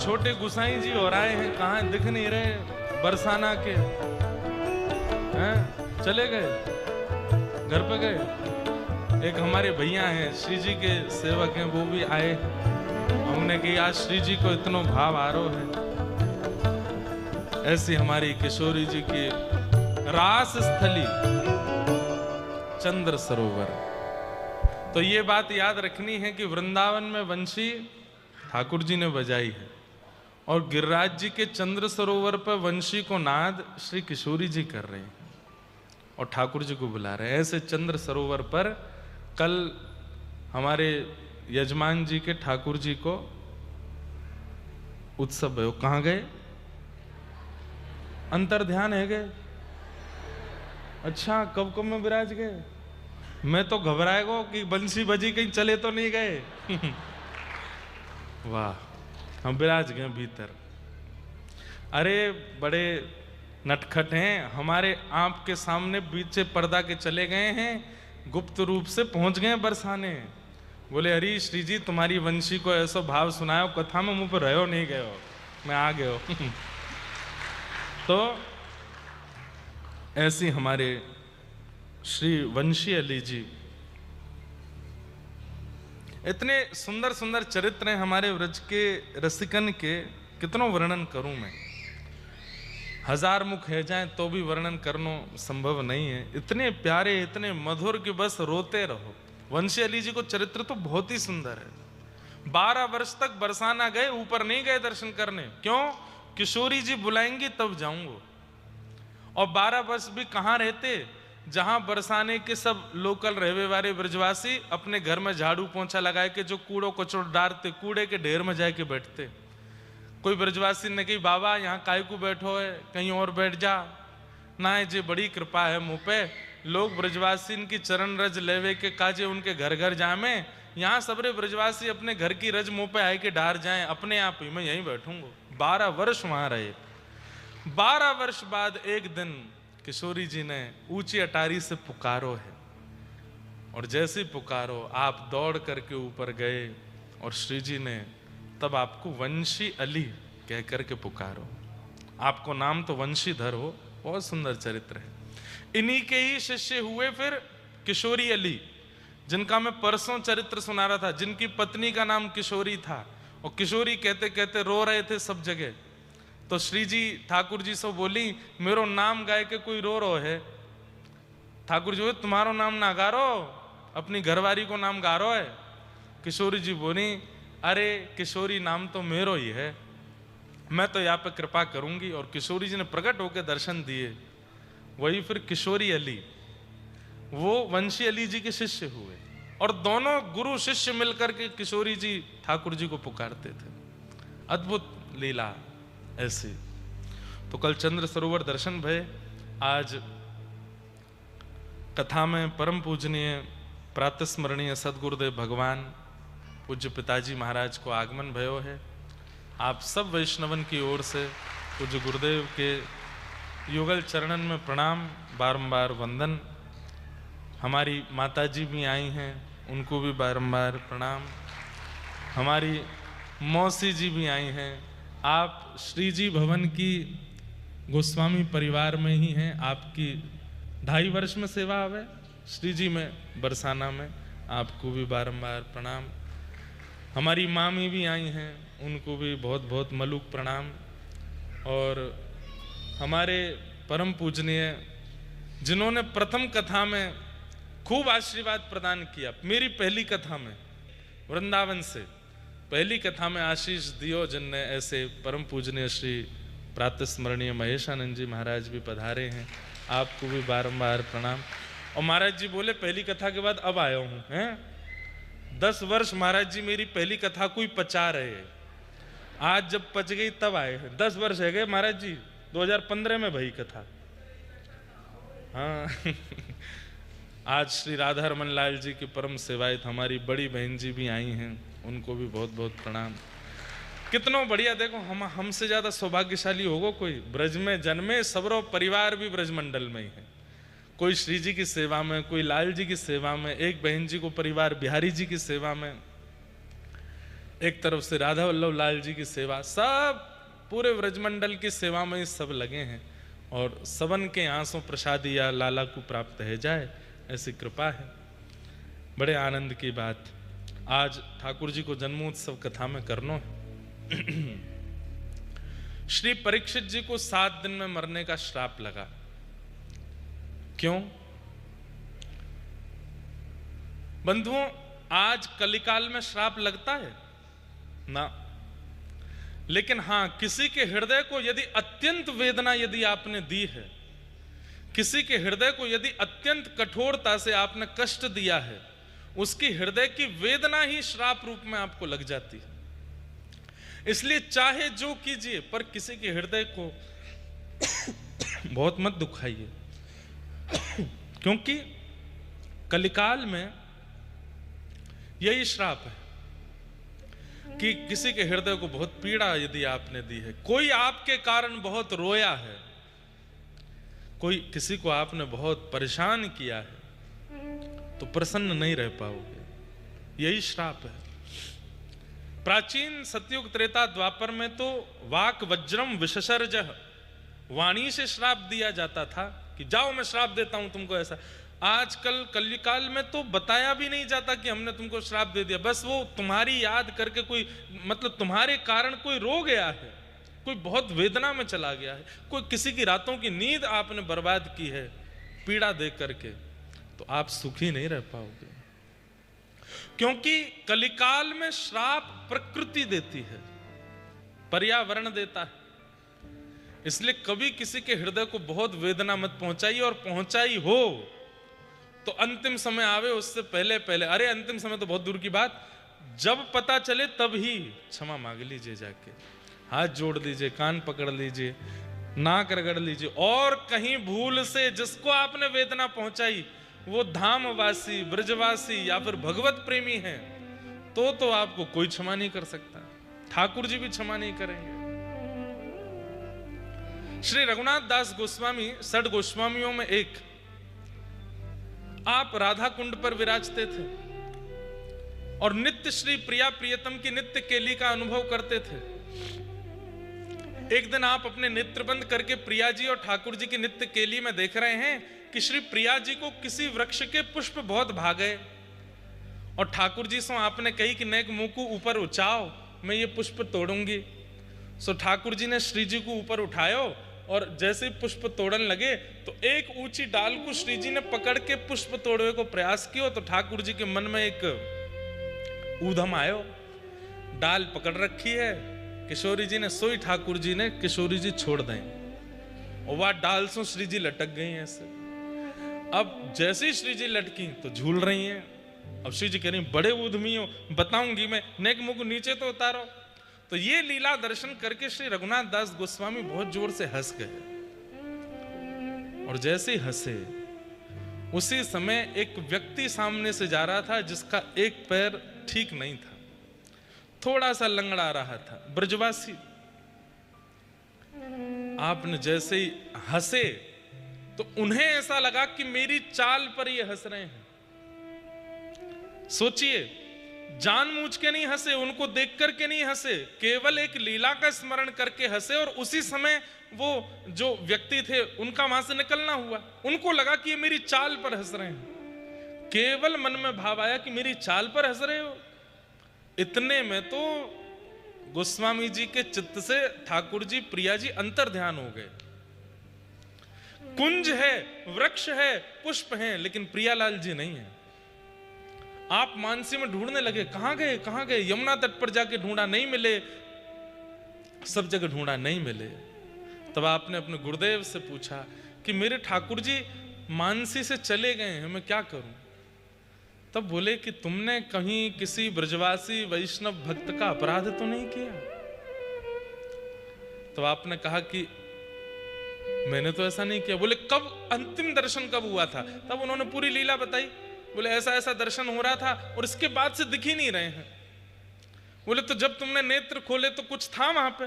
छोटे गुसाई जी और आए हैं, कहाँ दिख नहीं रहे, बरसाना के हैं, चले गए, घर पे गए। एक हमारे भैया हैं, श्री जी के सेवक हैं, वो भी आए। हमने कि आज श्री जी को इतना भाव आरोह है। ऐसी हमारी किशोरी जी की रास स्थली चंद्र सरोवर। तो ये बात याद रखनी है कि वृंदावन में वंशी ठाकुर जी ने बजाई है और गिरिराज जी के चंद्र सरोवर पर वंशी को नाद श्री किशोरी जी कर रहे हैं और ठाकुर जी को बुला रहे हैं। ऐसे चंद्र सरोवर पर कल हमारे यजमान जी के ठाकुर जी को उत्सव है। कहाँ गए? अंतर ध्यान है गए? अच्छा, कब कब में विराज गए? मैं तो घबराएगा कि बंसी बजी कहीं चले तो नहीं गए। वाह, हम विराज गए भीतर। अरे बड़े नटखट हैं, हमारे आंख के सामने बीच से पर्दा के चले गए हैं, गुप्त रूप से पहुंच गए बरसाने। बोले हरी श्री जी तुम्हारी वंशी को ऐसा भाव सुनायो, कथा में मुंह पर रहो नहीं गए हो, मैं आ गए हो। तो ऐसी हमारे श्री वंशी अली जी, इतने सुंदर सुंदर चरित्र हैं हमारे व्रज के रसिकन के, कितनों वर्णन करूं मैं, हजार मुख है जाए तो भी वर्णन करना संभव नहीं है। इतने प्यारे, इतने मधुर कि बस रोते रहो। वंशी अली जी को चरित्र तो बहुत ही सुंदर है। 12 वर्ष तक बरसाना गए, ऊपर नहीं गए दर्शन करने। क्यों? किशोरी जी बुलाएंगी तब जाऊंगा। और 12 वर्ष भी कहाँ रहते? जहां बरसाने के सब लोकल रहने वाले ब्रजवासी अपने घर में झाड़ू पोंछा लगाए के जो कूड़ो कचड़ डालते, कूड़े के ढेर में जाके बैठते। कोई ब्रजवासी ने कही बाबा यहाँ काय को बैठो है, कहीं और बैठ जा ना है। जी बड़ी कृपा है मुँह पे, लोग ब्रजवासी इनकी चरण रज लेवे के काजे उनके घर घर जामे। यहाँ सबरे ब्रजवासी अपने घर की रज मुँह पे आए के डार जाए, अपने आप ही मैं यहीं बैठूंगा। 12 वर्ष वहां रहे। 12 वर्ष बाद एक दिन किशोरी जी ने ऊंची अटारी से पुकारो है, और जैसे पुकारो आप दौड़ करके ऊपर गए और श्री जी ने तब आपको वंशी अली कह करके पुकारो। आपको नाम तो वंशीधर हो, बहुत सुंदर चरित्र है। इन्हीं के ही शिष्य हुए फिर किशोरी अली, जिनका मैं परसों चरित्र सुना रहा था, जिनकी पत्नी का नाम किशोरी था और किशोरी कहते कहते रो रहे थे सब जगह। तो श्री जी ठाकुर जी से बोली मेरो नाम गाय के कोई रो रो है। ठाकुर जी तुम्हारो नाम ना गा रो, अपनी घरवारी को नाम गा रो है। किशोरी जी बोली अरे किशोरी नाम तो मेरो ही है, मैं तो यहाँ पे कृपा करूंगी। और किशोरी जी ने प्रकट होकर दर्शन दिए। वही फिर किशोरी अली, वो वंशी अली जी के शिष्य हुए और दोनों गुरु शिष्य मिलकर के किशोरी जी ठाकुर जी को पुकारते थे। अद्भुत लीला ऐसी। तो कल चंद्र सरोवर दर्शन भय। आज कथा में परम पूजनीय प्रातस्मरणीय सदगुरुदेव भगवान पूज्य पिताजी महाराज को आगमन भयो है। आप सब वैष्णवन की ओर से पूज्य गुरुदेव के युगल चरणन में प्रणाम, बारंबार वंदन। हमारी माताजी भी आई हैं, उनको भी बारंबार प्रणाम। हमारी मौसी जी भी आई हैं। आप श्री जी भवन की गोस्वामी परिवार में ही हैं। आपकी 2.5 वर्ष में सेवा आवे श्री जी में बरसाना में, आपको भी बारंबार प्रणाम। हमारी मामी भी आई हैं, उनको भी बहुत बहुत मलूक प्रणाम। और हमारे परम पूजनीय जिन्होंने प्रथम कथा में खूब आशीर्वाद प्रदान किया, मेरी पहली कथा में वृंदावन से पहली कथा में आशीष दियो, जिनने ऐसे परम पूजनीय श्री प्रातस्मरणीय महेशानंद जी महाराज भी पधारे हैं, आपको भी बारंबार प्रणाम। और महाराज जी बोले पहली कथा के बाद अब आया हूँ, हैं 10 वर्ष महाराज जी मेरी पहली कथा कोई पचा रहे हैं, आज जब पच गई तब आए हैं। 10 वर्ष है गए महाराज जी, 2015 में भई कथा। हाँ आज श्री राधा रमन लाल जी की परम सेवायत हमारी बड़ी बहन जी भी आई हैं, उनको भी बहुत बहुत प्रणाम। कितना बढ़िया, देखो हमसे ज्यादा सौभाग्यशाली होगा कोई? ब्रज में जन्मे सबरो परिवार भी ब्रज मंडल में ही है। कोई श्री जी की सेवा में, कोई लाल जी की सेवा में, एक बहन जी को परिवार बिहारी जी की सेवा में। एक तरफ से राधा वल्लभ लाल जी की सेवा, सब पूरे व्रजमंडल की सेवा में सब लगे हैं और सबन के आंसू प्रसादी या लाला को प्राप्त है जाए, ऐसी कृपा है। बड़े आनंद की बात, आज ठाकुर जी को जन्मोत्सव कथा में करना है। श्री परीक्षित जी को 7 दिन में मरने का श्राप लगा। क्यों? बंधुओं, आज कलिकाल में श्राप लगता है ना, लेकिन हां, किसी के हृदय को यदि अत्यंत वेदना यदि आपने दी है, किसी के हृदय को यदि अत्यंत कठोरता से आपने कष्ट दिया है, उसकी हृदय की वेदना ही श्राप रूप में आपको लग जाती है। इसलिए चाहे जो कीजिए, पर किसी के हृदय को बहुत मत दुखाइए, क्योंकि कलिकाल में यही श्राप है कि किसी के हृदय को बहुत पीड़ा यदि आपने दी है, कोई आपके कारण बहुत रोया है, कोई किसी को आपने बहुत परेशान किया है, तो प्रसन्न नहीं रह पाओगे। यही श्राप है। प्राचीन सतयुग त्रेता द्वापर में तो वाक वज्रम विशसर्जः, वाणी से श्राप दिया जाता था कि जाओ मैं श्राप देता हूं तुमको ऐसा। आजकल कलिकाल में तो बताया भी नहीं जाता कि हमने तुमको श्राप दे दिया, बस वो तुम्हारी याद करके कोई, मतलब तुम्हारे कारण कोई रो गया है, कोई बहुत वेदना में चला गया है, कोई किसी की रातों की नींद आपने बर्बाद की है पीड़ा दे करके, तो आप सुखी नहीं रह पाओगे। क्योंकि कलिकाल में श्राप प्रकृति देती है, पर्यावरण देता है। इसलिए कभी किसी के हृदय को बहुत वेदना मत पहुंचाइए, और पहुंचाई हो तो अंतिम समय आवे उससे पहले पहले, अरे अंतिम समय तो बहुत दूर की बात, जब पता चले तब ही क्षमा मांग लीजिए, जाके हाथ जोड़ लीजिए, कान पकड़ लीजिए, नाक रगड़ लीजिए। और कहीं भूल से जिसको आपने वेदना पहुंचाई वो धामवासी, ब्रजवासी या फिर भगवत प्रेमी है, तो आपको कोई क्षमा नहीं कर सकता, ठाकुर जी भी क्षमा नहीं करेंगे। श्री रघुनाथ दास गोस्वामी 6 गोस्वामियों में एक, आप राधा कुंड पर विराजते थे और नित्य श्री प्रिया प्रियतम की नित्य केली का अनुभव करते थे। एक दिन आप अपने नेत्र बंद करके प्रिया जी और ठाकुर जी की नित्य केली में देख रहे हैं कि श्री प्रिया जी को किसी वृक्ष के पुष्प बहुत भागे, और ठाकुर जी से आपने कही कि नेक मुंह को ऊपर उठाओ, मैं ये पुष्प तोड़ूंगी। सो ठाकुर जी ने श्री जी को ऊपर उठायो, और जैसे ही पुष्प तोड़न लगे तो एक ऊंची डाल को श्री जी ने पकड़ के पुष्प तोड़ने को प्रयास किया, तो ठाकुर जी के मन में एक ऊधम आयो, डाल पकड़ रखी है किशोरी जी ने, सोई ठाकुर जी ने किशोरी जी छोड़ दें, और वह डाल से श्री जी लटक गई ऐसे। अब जैसे ही श्री जी लटकी तो झूल रही हैं। अब श्री जी कह रही बड़े उद्यमी हो, बताऊंगी मैं, नेक मुंह को नीचे तो उतारो। तो ये लीला दर्शन करके श्री रघुनाथ दास गोस्वामी बहुत जोर से हंस गए, और जैसे ही हंसे उसी समय एक व्यक्ति सामने से जा रहा था जिसका एक पैर ठीक नहीं था, थोड़ा सा लंगड़ा रहा था, ब्रजवासी। आपने जैसे ही हंसे तो उन्हें ऐसा लगा कि मेरी चाल पर ये हंस रहे हैं। सोचिए, जानबूझ के नहीं हंसे, उनको देख करके नहीं हंसे, केवल एक लीला का स्मरण करके हंसे, और उसी समय वो जो व्यक्ति थे उनका वहां से निकलना हुआ। उनको लगा कि ये मेरी चाल पर हंस रहे हैं, केवल मन में भाव आया कि मेरी चाल पर हंस रहे हो। इतने में तो गोस्वामी जी के चित्त से ठाकुर जी, प्रिया जी अंतर ध्यान हो गए। कुंज है, वृक्ष है, पुष्प हैं, लेकिन प्रियालाल जी नहीं है। आप मानसी में ढूंढने लगे, कहां गए कहां गए, यमुना तट पर जाके ढूंढा, नहीं मिले, सब जगह ढूंढा, नहीं मिले। तब आपने अपने गुरुदेव से पूछा कि मेरे ठाकुर जी मानसी से चले गए हैं, मैं क्या करूं? तब बोले कि तुमने कहीं किसी ब्रजवासी वैष्णव भक्त का अपराध तो नहीं किया? तो आपने कहा कि मैंने तो ऐसा नहीं किया। बोले कब, अंतिम दर्शन कब हुआ था? तब उन्होंने पूरी लीला बताई। बोले ऐसा ऐसा दर्शन हो रहा था और इसके बाद से दिख ही नहीं रहे हैं। बोले तो जब तुमने नेत्र खोले तो कुछ था वहां पे?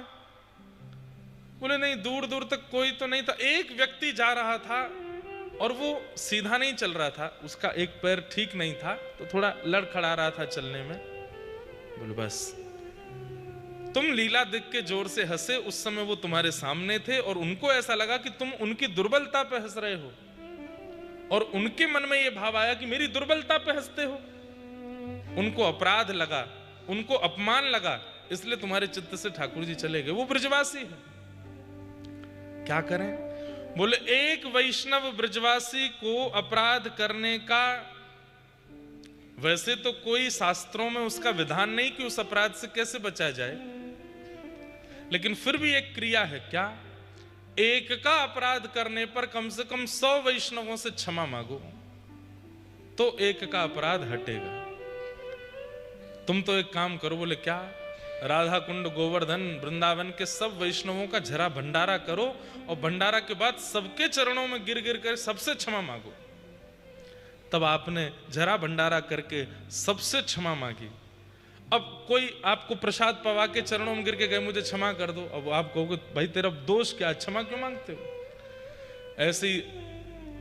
बोले नहीं, दूर दूर तक कोई तो नहीं था, एक व्यक्ति जा रहा था और वो सीधा नहीं चल रहा था, उसका एक पैर ठीक नहीं था, तो थोड़ा लड़खड़ा रहा था चलने में। बोले बस तुम लीला देख के जोर से हंसे, उस समय वो तुम्हारे सामने थे और उनको ऐसा लगा कि तुम उनकी दुर्बलता पे हंस रहे हो, और उनके मन में ये भाव आया कि मेरी दुर्बलता पे हंसते हो। उनको अपराध लगा, उनको अपमान लगा, इसलिए तुम्हारे चित्त से ठाकुर जी चले गए। वो ब्रजवासी है, क्या करें? बोले एक वैष्णव ब्रजवासी को अपराध करने का, वैसे तो कोई शास्त्रों में उसका विधान नहीं कि उस अपराध से कैसे बचा जाए, लेकिन फिर भी एक क्रिया है। क्या? एक का अपराध करने पर कम से कम 100 वैष्णवों से क्षमा मांगो, तो एक का अपराध हटेगा। तुम तो एक काम करो। बोले क्या? राधा कुंड, गोवर्धन, वृंदावन के सब वैष्णवों का झरा भंडारा करो, और भंडारा के बाद सबके चरणों में गिर गिर कर सबसे क्षमा मांगो। तब आपने झरा भंडारा करके सबसे क्षमा मांगी। अब कोई आपको प्रसाद पवा के चरणों में गिर के गए, मुझे क्षमा कर दो, अब आप कहोगे भाई तेरा दोष क्या, क्षमा क्यों मांगते हो? ऐसे ही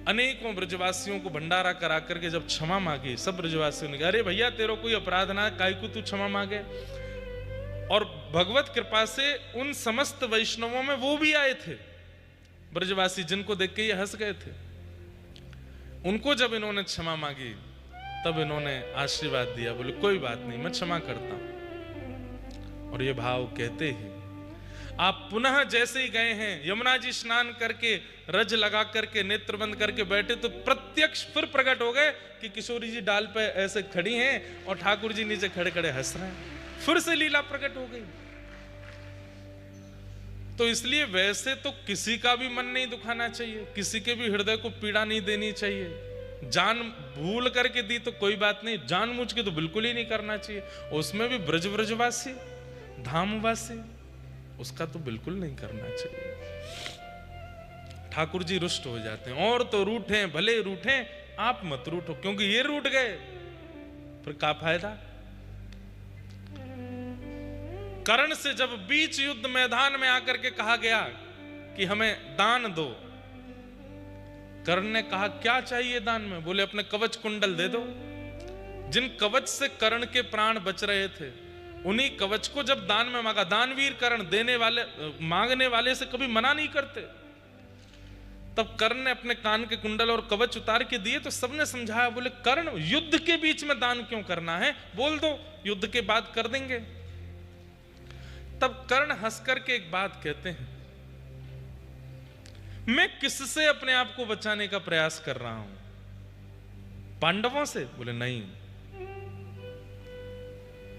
अनेकों ब्रजवासियों को भंडारा करा करके जब क्षमा मांगी, सब ब्रजवासियों ने कहा अरे भैया तेरा कोई अपराध ना, काहे को तू क्षमा मांगे? और भगवत कृपा से उन समस्त वैष्णवों में वो भी आए थे ब्रजवासी, जिनको देख के ये हंस गए थे। उनको जब इन्होंने क्षमा मांगी, तब इन्होंने आशीर्वाद दिया, बोले कोई बात नहीं, मैं क्षमा करता हूं। और ये भाव कहते ही आप पुनः जैसे ही गए हैं, यमुना जी स्नान करके रज लगा करके नेत्र बंद करके बैठे, तो प्रत्यक्ष फिर प्रकट हो गए कि किशोरी जी डाल पे ऐसे खड़ी हैं और ठाकुर जी नीचे खड़े खड़े हंस रहे हैं। फिर से लीला प्रकट हो गई। तो इसलिए वैसे तो किसी का भी मन नहीं दुखाना चाहिए, किसी के भी हृदय को पीड़ा नहीं देनी चाहिए। जान भूल करके दी तो कोई बात नहीं, जानबूझ के तो बिल्कुल ही नहीं करना चाहिए। उसमें भी ब्रजवासी, धामवासी, उसका तो बिल्कुल नहीं करना चाहिए। ठाकुर जी रुष्ट हो जाते हैं। और तो रूठे, भले रूठे, आप मत रूठो, क्योंकि ये रूठ गए फिर क्या फायदा? कर्ण से जब बीच युद्ध मैदान में आकर के कहा गया कि हमें दान दो, कर्ण ने कहा क्या चाहिए दान में? बोले अपने कवच कुंडल दे दो। जिन कवच से कर्ण के प्राण बच रहे थे, उन्हीं कवच को जब दान में मांगा। दानवीर कर्ण देने वाले, मांगने वाले से कभी मना नहीं करते। तब कर्ण ने अपने कान के कुंडल और कवच उतार के दिए, तो सबने समझाया, बोले कर्ण युद्ध के बीच में दान क्यों करना है, बोल दो, युद्ध के बाद कर देंगे। तब कर्ण हंस करके एक बात कहते हैं, मैं किससे अपने आप को बचाने का प्रयास कर रहा हूं? पांडवों से? बोले नहीं,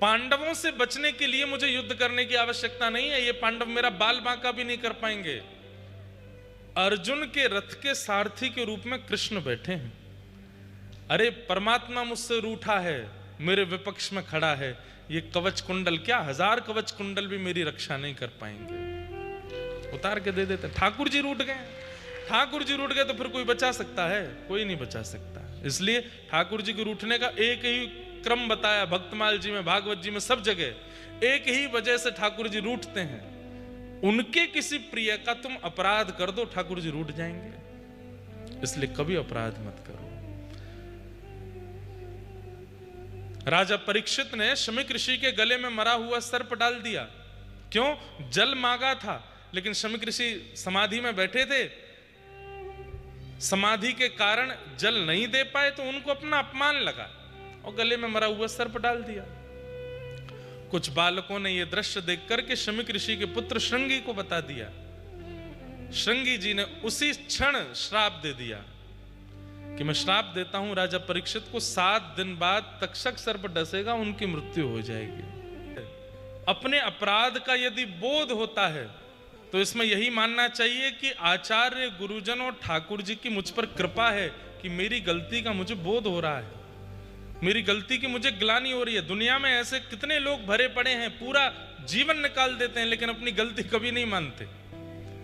पांडवों से बचने के लिए मुझे युद्ध करने की आवश्यकता नहीं है। ये पांडव मेरा बाल बांका भी नहीं कर पाएंगे। अर्जुन के रथ के सारथी के रूप में कृष्ण बैठे हैं। अरे परमात्मा मुझसे रूठा है, मेरे विपक्ष में खड़ा है। ये कवच कुंडल क्या, 1000 कवच कुंडल भी मेरी रक्षा नहीं कर पाएंगे। उतार के दे देते। ठाकुर जी रूठ गए। ठाकुर जी रूठ गए तो फिर कोई बचा सकता है? कोई नहीं बचा सकता। इसलिए ठाकुर जी के रूठने का एक ही क्रम बताया, भक्तमाल जी में, भागवत जी में, सब जगह एक ही वजह से ठाकुर जी रूठते हैं। उनके किसी प्रिय का तुम अपराध कर दो, ठाकुर जी रूठ जाएंगे। इसलिए कभी अपराध मत करो। राजा परीक्षित ने शमीक ऋषि के गले में मरा हुआ सर्प डाल दिया। क्यों? जल मांगा था, लेकिन शमीक ऋषि समाधि में बैठे थे, समाधि के कारण जल नहीं दे पाए, तो उनको अपना अपमान लगा और गले में मरा हुआ सर्प डाल दिया। कुछ बालकों ने यह दृश्य देख करके शमीक ऋषि के पुत्र श्रृंगी को बता दिया। श्रृंगी जी ने उसी क्षण श्राप दे दिया कि मैं श्राप देता हूं राजा परीक्षित को, 7 दिन बाद तक्षक सर्प डसेगा, उनकी मृत्यु हो जाएगी। अपने अपराध का यदि बोध होता है तो इसमें यही मानना चाहिए कि आचार्य, गुरुजन और ठाकुर जी की मुझ पर कृपा है कि मेरी गलती का मुझे बोध हो रहा है, मेरी गलती की मुझे ग्लानि हो रही है। दुनिया में ऐसे कितने लोग भरे पड़े हैं, पूरा जीवन निकाल देते हैं, लेकिन अपनी गलती कभी नहीं मानते,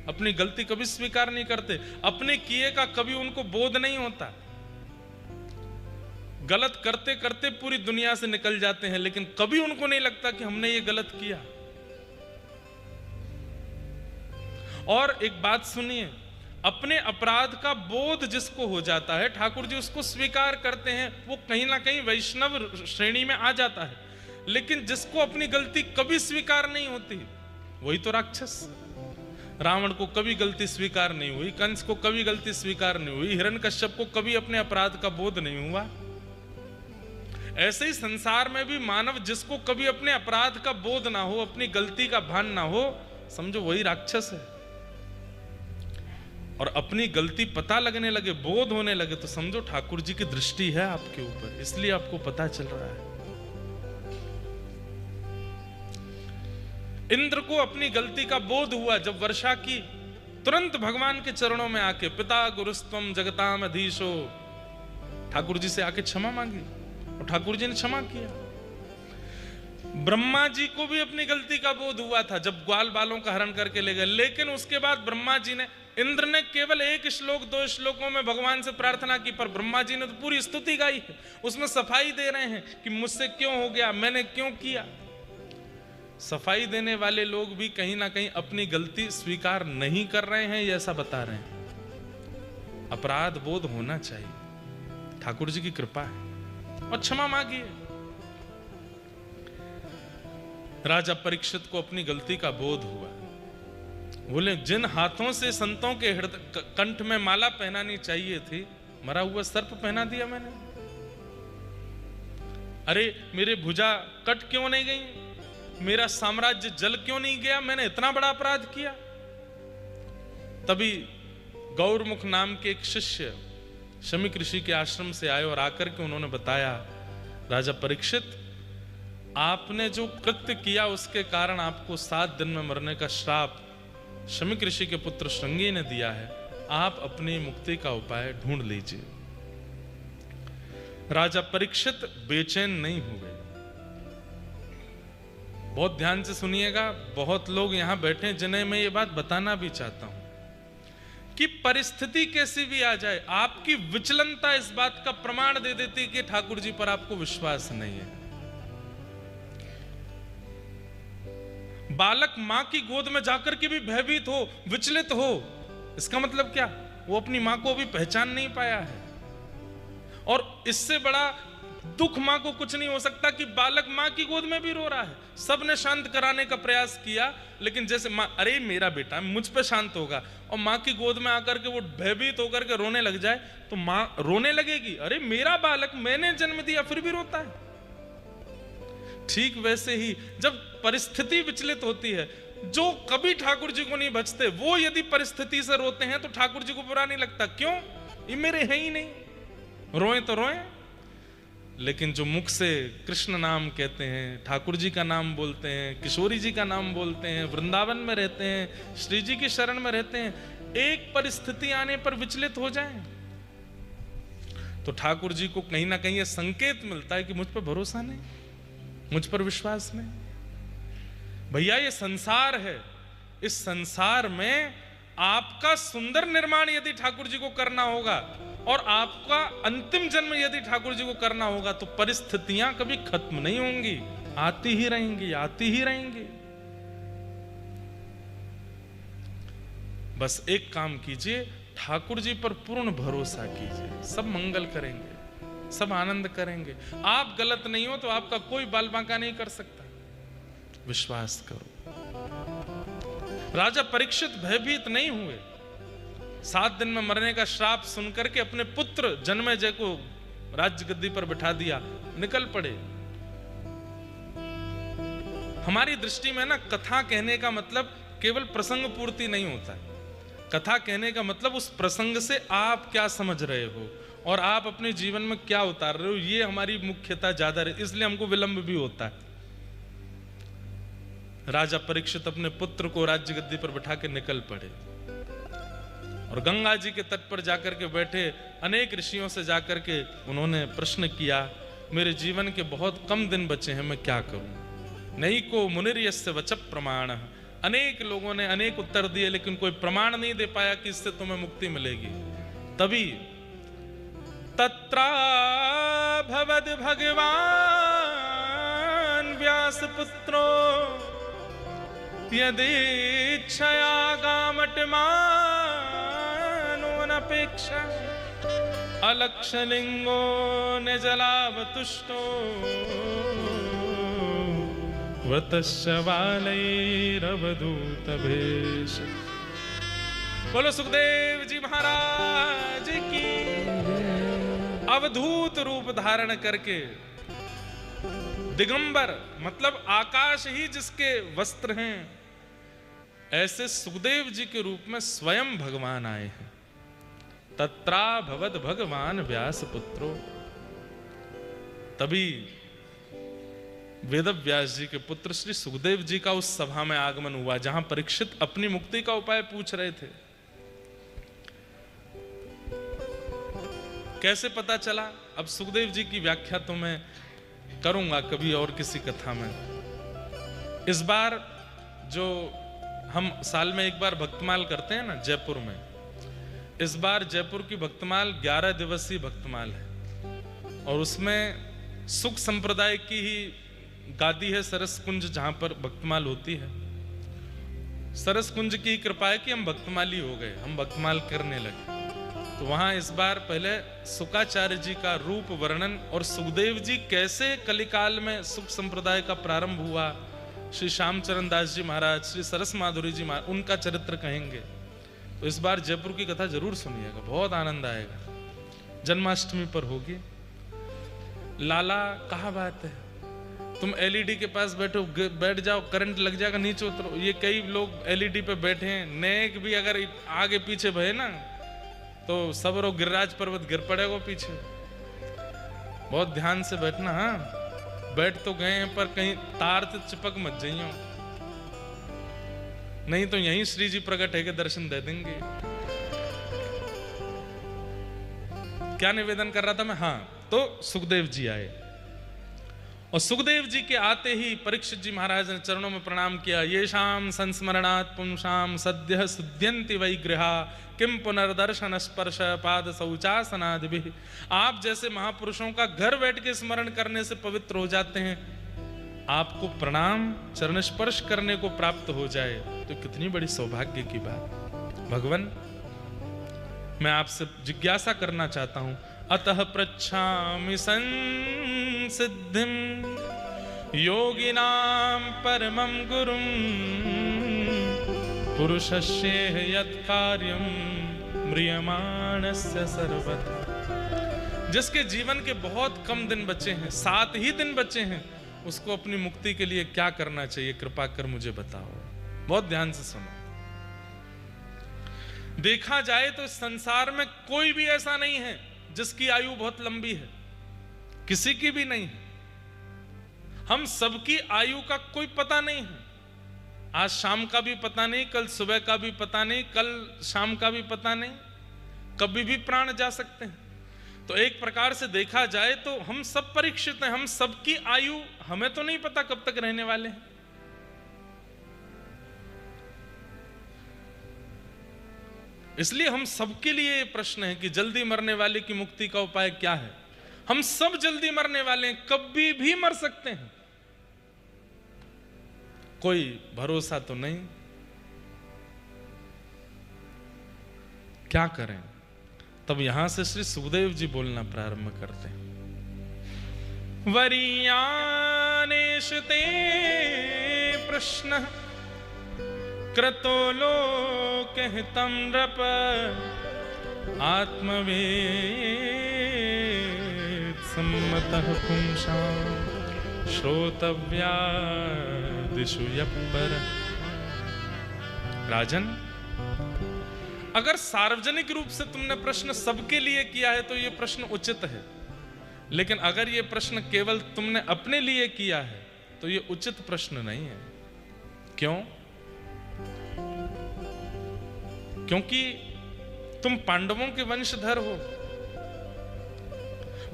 अपनी गलती कभी स्वीकार नहीं करते, अपने किए का कभी उनको बोध नहीं होता। गलत करते करते पूरी दुनिया से निकल जाते हैं, लेकिन कभी उनको नहीं लगता कि हमने ये गलत किया। और एक बात सुनिए, अपने अपराध का बोध जिसको हो जाता है, ठाकुर जी उसको स्वीकार करते हैं, वो कहीं ना कहीं वैष्णव श्रेणी में आ जाता है। लेकिन जिसको अपनी गलती कभी स्वीकार नहीं होती वही तो राक्षस। रावण को कभी गलती स्वीकार नहीं हुई, कंस को कभी गलती स्वीकार नहीं हुई, हिरण्यकश्यप को कभी अपने अपराध का बोध नहीं हुआ। ऐसे ही संसार में भी मानव जिसको कभी अपने अपराध का बोध ना हो, अपनी गलती का भान ना हो, समझो वही राक्षस है। और अपनी गलती पता लगने लगे, बोध होने लगे, तो समझो ठाकुर जी की दृष्टि है आपके ऊपर, इसलिए आपको पता चल रहा है। इंद्र को अपनी गलती का बोध हुआ जब वर्षा की, तुरंत भगवान के चरणों में आके पिता गुरुस्त्वम जगताम अधीशो, ठाकुर जी से आके क्षमा मांगी और ठाकुर जी ने क्षमा किया। ब्रह्मा जी को भी अपनी गलती का बोध हुआ था जब ग्वाल बालों का हरण करके ले गए, लेकिन उसके बाद ब्रह्मा जी ने, इंद्र ने केवल 1 श्लोक 2 श्लोकों में भगवान से प्रार्थना की, पर ब्रह्मा जी ने तो पूरी स्तुति गाई है, उसमें सफाई दे रहे हैं कि मुझसे क्यों हो गया, मैंने क्यों किया। सफाई देने वाले लोग भी कहीं ना कहीं अपनी गलती स्वीकार नहीं कर रहे हैं, ये ऐसा बता रहे हैं। अपराध बोध होना चाहिए, ठाकुर जी की कृपा है, और क्षमा मांगिए। राजा परीक्षित को अपनी गलती का बोध हुआ, बोले जिन हाथों से संतों के हृदय कंठ में माला पहनानी चाहिए थी, मरा हुआ सर्प पहना दिया मैंने। अरे मेरे भुजा कट क्यों नहीं गई, मेरा साम्राज्य जल क्यों नहीं गया, मैंने इतना बड़ा अपराध किया। तभी गौरमुख नाम के एक शिष्य शमीक ऋषि के आश्रम से आए और आकर के उन्होंने बताया, राजा परीक्षित, आपने जो कृत्य किया उसके कारण आपको 7 दिन में मरने का श्राप शमीक ऋषि के पुत्र श्रृंगी ने दिया है, आप अपनी मुक्ति का उपाय ढूंढ लीजिए। राजा परीक्षित बेचैन नहीं हुए। बहुत ध्यान से सुनिएगा, बहुत लोग यहां बैठे हैं जिन्हें मैं ये बात बताना भी चाहता हूं कि परिस्थिति कैसी भी आ जाए, आपकी विचलनता इस बात का प्रमाण दे देती कि ठाकुर जी पर आपको विश्वास नहीं है। बालक मां की गोद में जाकर के भी भयभीत हो, विचलित हो, इसका मतलब क्या, वो अपनी मां को भी पहचान नहीं पाया है। और इससे बड़ा दुख मां को कुछ नहीं हो सकता कि बालक मां की गोद में भी रो रहा है। सबने शांत कराने का प्रयास किया, लेकिन जैसे मां, अरे मेरा बेटा मुझ पे शांत होगा, और मां की गोद में आकर के वो भयभीत होकर के रोने लग जाए तो मां रोने लगेगी, अरे मेरा बालक, मैंने जन्म दिया फिर भी रोता है। ठीक वैसे ही जब परिस्थिति विचलित होती है, जो कभी ठाकुर जी को नहीं बचते वो यदि परिस्थिति से रोते हैं तो ठाकुर जी को बुरा नहीं लगता, क्यों, ये मेरे हैं ही नहीं, रोए तो रोए। लेकिन जो मुख से कृष्ण नाम कहते हैं, ठाकुर जी का नाम बोलते हैं, किशोरी जी का नाम बोलते हैं, वृंदावन में रहते हैं, श्री जी की शरण में रहते हैं, एक परिस्थिति आने पर विचलित हो जाएं तो ठाकुर जी को कहीं ना कहीं यह संकेत मिलता है कि मुझ पर भरोसा नहीं, मुझ पर विश्वास नहीं। भैया ये संसार है, इस संसार में आपका सुंदर निर्माण यदि ठाकुर जी को करना होगा और आपका अंतिम जन्म यदि ठाकुर जी को करना होगा तो परिस्थितियां कभी खत्म नहीं होंगी, आती ही रहेंगी, आती ही रहेंगी। बस एक काम कीजिए, ठाकुर जी पर पूर्ण भरोसा कीजिए, सब मंगल करेंगे, सब आनंद करेंगे। आप गलत नहीं हो तो आपका कोई बाल बांका नहीं कर सकता, विश्वास करो। राजा परीक्षित भयभीत नहीं हुए, 7 दिन में मरने का श्राप सुनकर के अपने पुत्र जन्मेजय को राज्य गद्दी पर बिठा दिया, निकल पड़े। हमारी दृष्टि में ना कथा कहने का मतलब केवल प्रसंग पूर्ति नहीं होता है। कथा कहने का मतलब उस प्रसंग से आप क्या समझ रहे हो और आप अपने जीवन में क्या उतार रहे हो, ये हमारी मुख्यता ज्यादा है, इसलिए हमको विलंब भी होता है। राजा परीक्षित अपने पुत्र को राज्य गद्दी पर बिठा के निकल पड़े और गंगा जी के तट पर जाकर के बैठे, अनेक ऋषियों से जाकर के उन्होंने प्रश्न किया, मेरे जीवन के बहुत कम दिन बचे हैं, मैं क्या करूं। नहीं को मुनिर्यस्य वच प्रमाण, अनेक लोगों ने अनेक उत्तर दिए लेकिन कोई प्रमाण नहीं दे पाया कि इससे तुम्हें मुक्ति मिलेगी। तभी तत्रा भवद भगवान व्यास पुत्रो यदीच्छया गामटमानो नपेक्षा अलक्षलिंगो निजलावतुष्टो व्रतश्च बालैरवधूतवेश। बोलो सुखदेव जी महाराज की। अवधूत रूप धारण करके, दिगंबर मतलब आकाश ही जिसके वस्त्र हैं, ऐसे सुखदेव जी के रूप में स्वयं भगवान आए हैं। तत्रा भवद भगवान व्यास पुत्रो। तभी वेद व्यास जी के पुत्र श्री सुखदेव जी का उस सभा में आगमन हुआ जहां परीक्षित अपनी मुक्ति का उपाय पूछ रहे थे। कैसे पता चला? अब सुखदेव जी की व्याख्या तो मैं करूंगा कभी और किसी कथा में। इस बार जो हम साल में एक बार भक्तमाल करते हैं ना जयपुर में, इस बार जयपुर की भक्तमाल 11 दिवसीय भक्तमाल है और उसमें सुख संप्रदाय की ही गादी है सरस कुंज, जहां पर भक्तमाल होती है। सरस कुंज की कृपा है कि हम भक्तमाली हो गए, हम भक्तमाल करने लगे। तो वहां इस बार पहले सुकाचार्य जी का रूप वर्णन और सुखदेव जी कैसे कलिकाल में सुख संप्रदाय का प्रारंभ हुआ, श्री श्यामचरण दास जी महाराज, श्री सरस माधुरी जी महाराज, उनका चरित्र कहेंगे। तो इस बार जयपुर की कथा जरूर सुनिएगा, बहुत आनंद आएगा। जन्माष्टमी पर होगी। लाला कहा बात है, तुम एलईडी के पास बैठ जाओ, करंट लग जाएगा, नीचे उतरो। ये कई लोग एलईडी पे बैठे हैं, नेक भी अगर आगे पीछे भय ना तो सब रो गिरिराज पर्वत गिर पड़ेगा पीछे। बहुत ध्यान से बैठना। हाँ, बैठ तो गए हैं पर कहीं तार से चिपक मत जाइयो, नहीं तो यहीं श्री जी प्रकट है के दर्शन दे देंगे। क्या निवेदन कर रहा था मैं? हाँ, तो सुखदेव जी आए और सुखदेव जी के आते ही परीक्षित जी महाराज ने चरणों में प्रणाम किया। ये शाम संस्मरणात् पुंसाम सद्य सुद्यंति वै गृहा किम पुनर्दर्शन स्पर्श पाद शौचासनादिभिः। आप जैसे महापुरुषों का घर बैठ के स्मरण करने से पवित्र हो जाते हैं, आपको प्रणाम चरण स्पर्श करने को प्राप्त हो जाए तो कितनी बड़ी सौभाग्य की बात। भगवान, मैं आपसे जिज्ञासा करना चाहता हूं। अतः पृच्छामि संसिद्धिं योगिनां परमं गुरुं पुरुषस्य यत् कार्यं म्रियमाणस्य सर्वथा। जिसके जीवन के बहुत कम दिन बचे हैं, 7 ही दिन बचे हैं, उसको अपनी मुक्ति के लिए क्या करना चाहिए, कृपा कर मुझे बताओ। बहुत ध्यान से सुनो। देखा जाए तो संसार में कोई भी ऐसा नहीं है जिसकी आयु बहुत लंबी है, किसी की भी नहीं है। हम सबकी आयु का कोई पता नहीं है। आज शाम का भी पता नहीं, कल सुबह का भी पता नहीं, कल शाम का भी पता नहीं, कभी भी प्राण जा सकते हैं। तो एक प्रकार से देखा जाए तो हम सब परीक्षित हैं, हम सबकी आयु हमें तो नहीं पता कब तक रहने वाले हैं। इसलिए हम सबके लिए ये प्रश्न है कि जल्दी मरने वाले की मुक्ति का उपाय क्या है। हम सब जल्दी मरने वाले हैं, कभी भी मर सकते हैं, कोई भरोसा तो नहीं। क्या करें? तब यहां से श्री सुखदेव जी बोलना प्रारंभ करते हैं। वरीयानेशते प्रश्न क्रतो लोकहितं नृप आत्मवेद सम्मतः पुंसां श्रोतव्यादिषु यप्पर। राजन, अगर सार्वजनिक रूप से तुमने प्रश्न सबके लिए किया है तो यह प्रश्न उचित है, लेकिन अगर यह प्रश्न केवल तुमने अपने लिए किया है तो यह उचित प्रश्न नहीं है। क्यों? क्योंकि तुम पांडवों के वंशधर हो।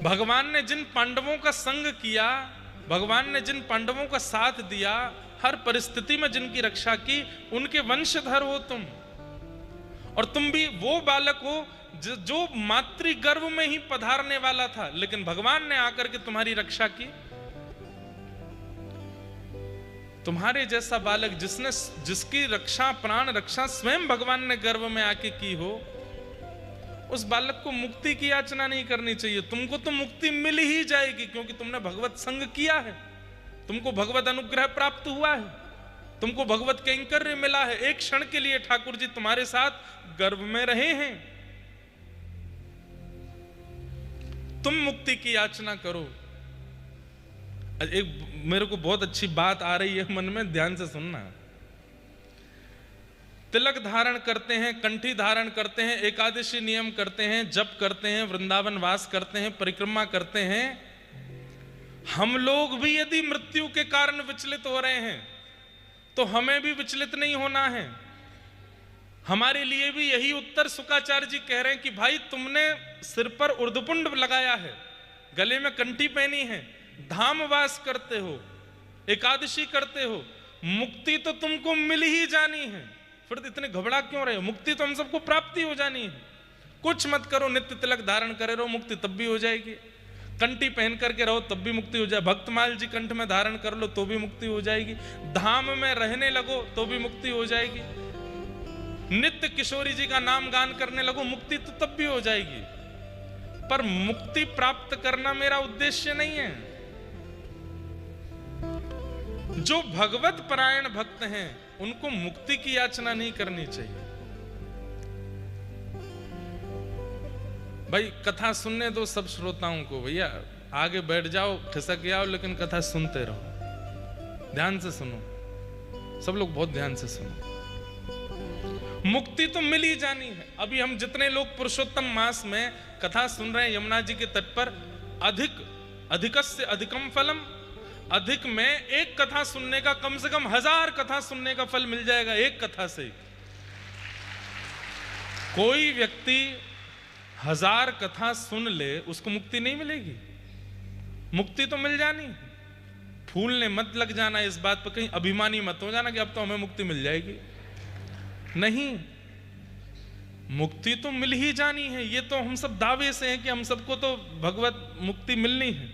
भगवान ने जिन पांडवों का संग किया, भगवान ने जिन पांडवों का साथ दिया, हर परिस्थिति में जिनकी रक्षा की, उनके वंशधर हो तुम। और तुम भी वो बालक हो जो मातृ गर्भ में ही पधारने वाला था, लेकिन भगवान ने आकर के तुम्हारी रक्षा की। तुम्हारे जैसा बालक जिसकी रक्षा, प्राण रक्षा स्वयं भगवान ने गर्भ में आके की हो, उस बालक को मुक्ति की याचना नहीं करनी चाहिए। तुमको तो मुक्ति मिल ही जाएगी क्योंकि तुमने भगवत संग किया है। तुमको भगवत अनुग्रह प्राप्त हुआ है, तुमको भगवत कैंकर्य मिला है। एक क्षण के लिए ठाकुर जी तुम्हारे साथ गर्भ में रहे हैं। तुम मुक्ति की याचना करो। एक मेरे को बहुत अच्छी बात आ रही है मन में, ध्यान से सुनना। तिलक धारण करते हैं, कंठी धारण करते हैं, एकादशी नियम करते हैं, जप करते हैं, वृंदावन वास करते हैं, परिक्रमा करते हैं। हम लोग भी यदि मृत्यु के कारण विचलित हो रहे हैं तो हमें भी विचलित नहीं होना है। हमारे लिए भी यही उत्तर शुक्राचार्य जी कह रहे हैं कि भाई तुमने सिर पर ऊर्ध्वपुंड लगाया है, गले में कंठी पहनी है, धाम वास करते हो, एकादशी करते हो, मुक्ति तो तुमको मिल ही जानी है, फिर इतने घबरा क्यों रहे हो? मुक्ति तो हम सबको प्राप्ति हो जानी है। कुछ मत करो, नित्य तिलक धारण करे रहो, मुक्ति तब भी हो जाएगी। कंठी पहन करके रहो तब भी मुक्ति हो जाए। भक्तमाल जी कंठ में धारण कर लो तो भी मुक्ति हो जाएगी। धाम में रहने लगो तो भी मुक्ति हो जाएगी। नित्य किशोरी जी का नाम गान करने लगो, मुक्ति तो तब भी हो जाएगी। पर मुक्ति प्राप्त करना मेरा उद्देश्य नहीं है। जो भगवत परायण भक्त हैं उनको मुक्ति की याचना नहीं करनी चाहिए। भाई कथा सुनने दो सब श्रोताओं को, भैया आगे बैठ जाओ, खिसक आओ, लेकिन कथा सुनते रहो, ध्यान से सुनो, सब लोग बहुत ध्यान से सुनो। मुक्ति तो मिल ही जानी है। अभी हम जितने लोग पुरुषोत्तम मास में कथा सुन रहे हैं यमुना जी के तट पर, अधिकस्य अधिकम फलम, अधिक में एक कथा सुनने का कम से कम 1000 कथा सुनने का फल मिल जाएगा। एक कथा से कोई व्यक्ति 1000 कथा सुन ले उसको मुक्ति नहीं मिलेगी। मुक्ति तो मिल जानी। फूलने मत लग जाना इस बात पर, कहीं अभिमानी मत हो जाना कि अब तो हमें मुक्ति मिल जाएगी। नहीं, मुक्ति तो मिल ही जानी है। ये तो हम सब दावे से हैं कि हम सबको तो भगवत मुक्ति मिलनी है।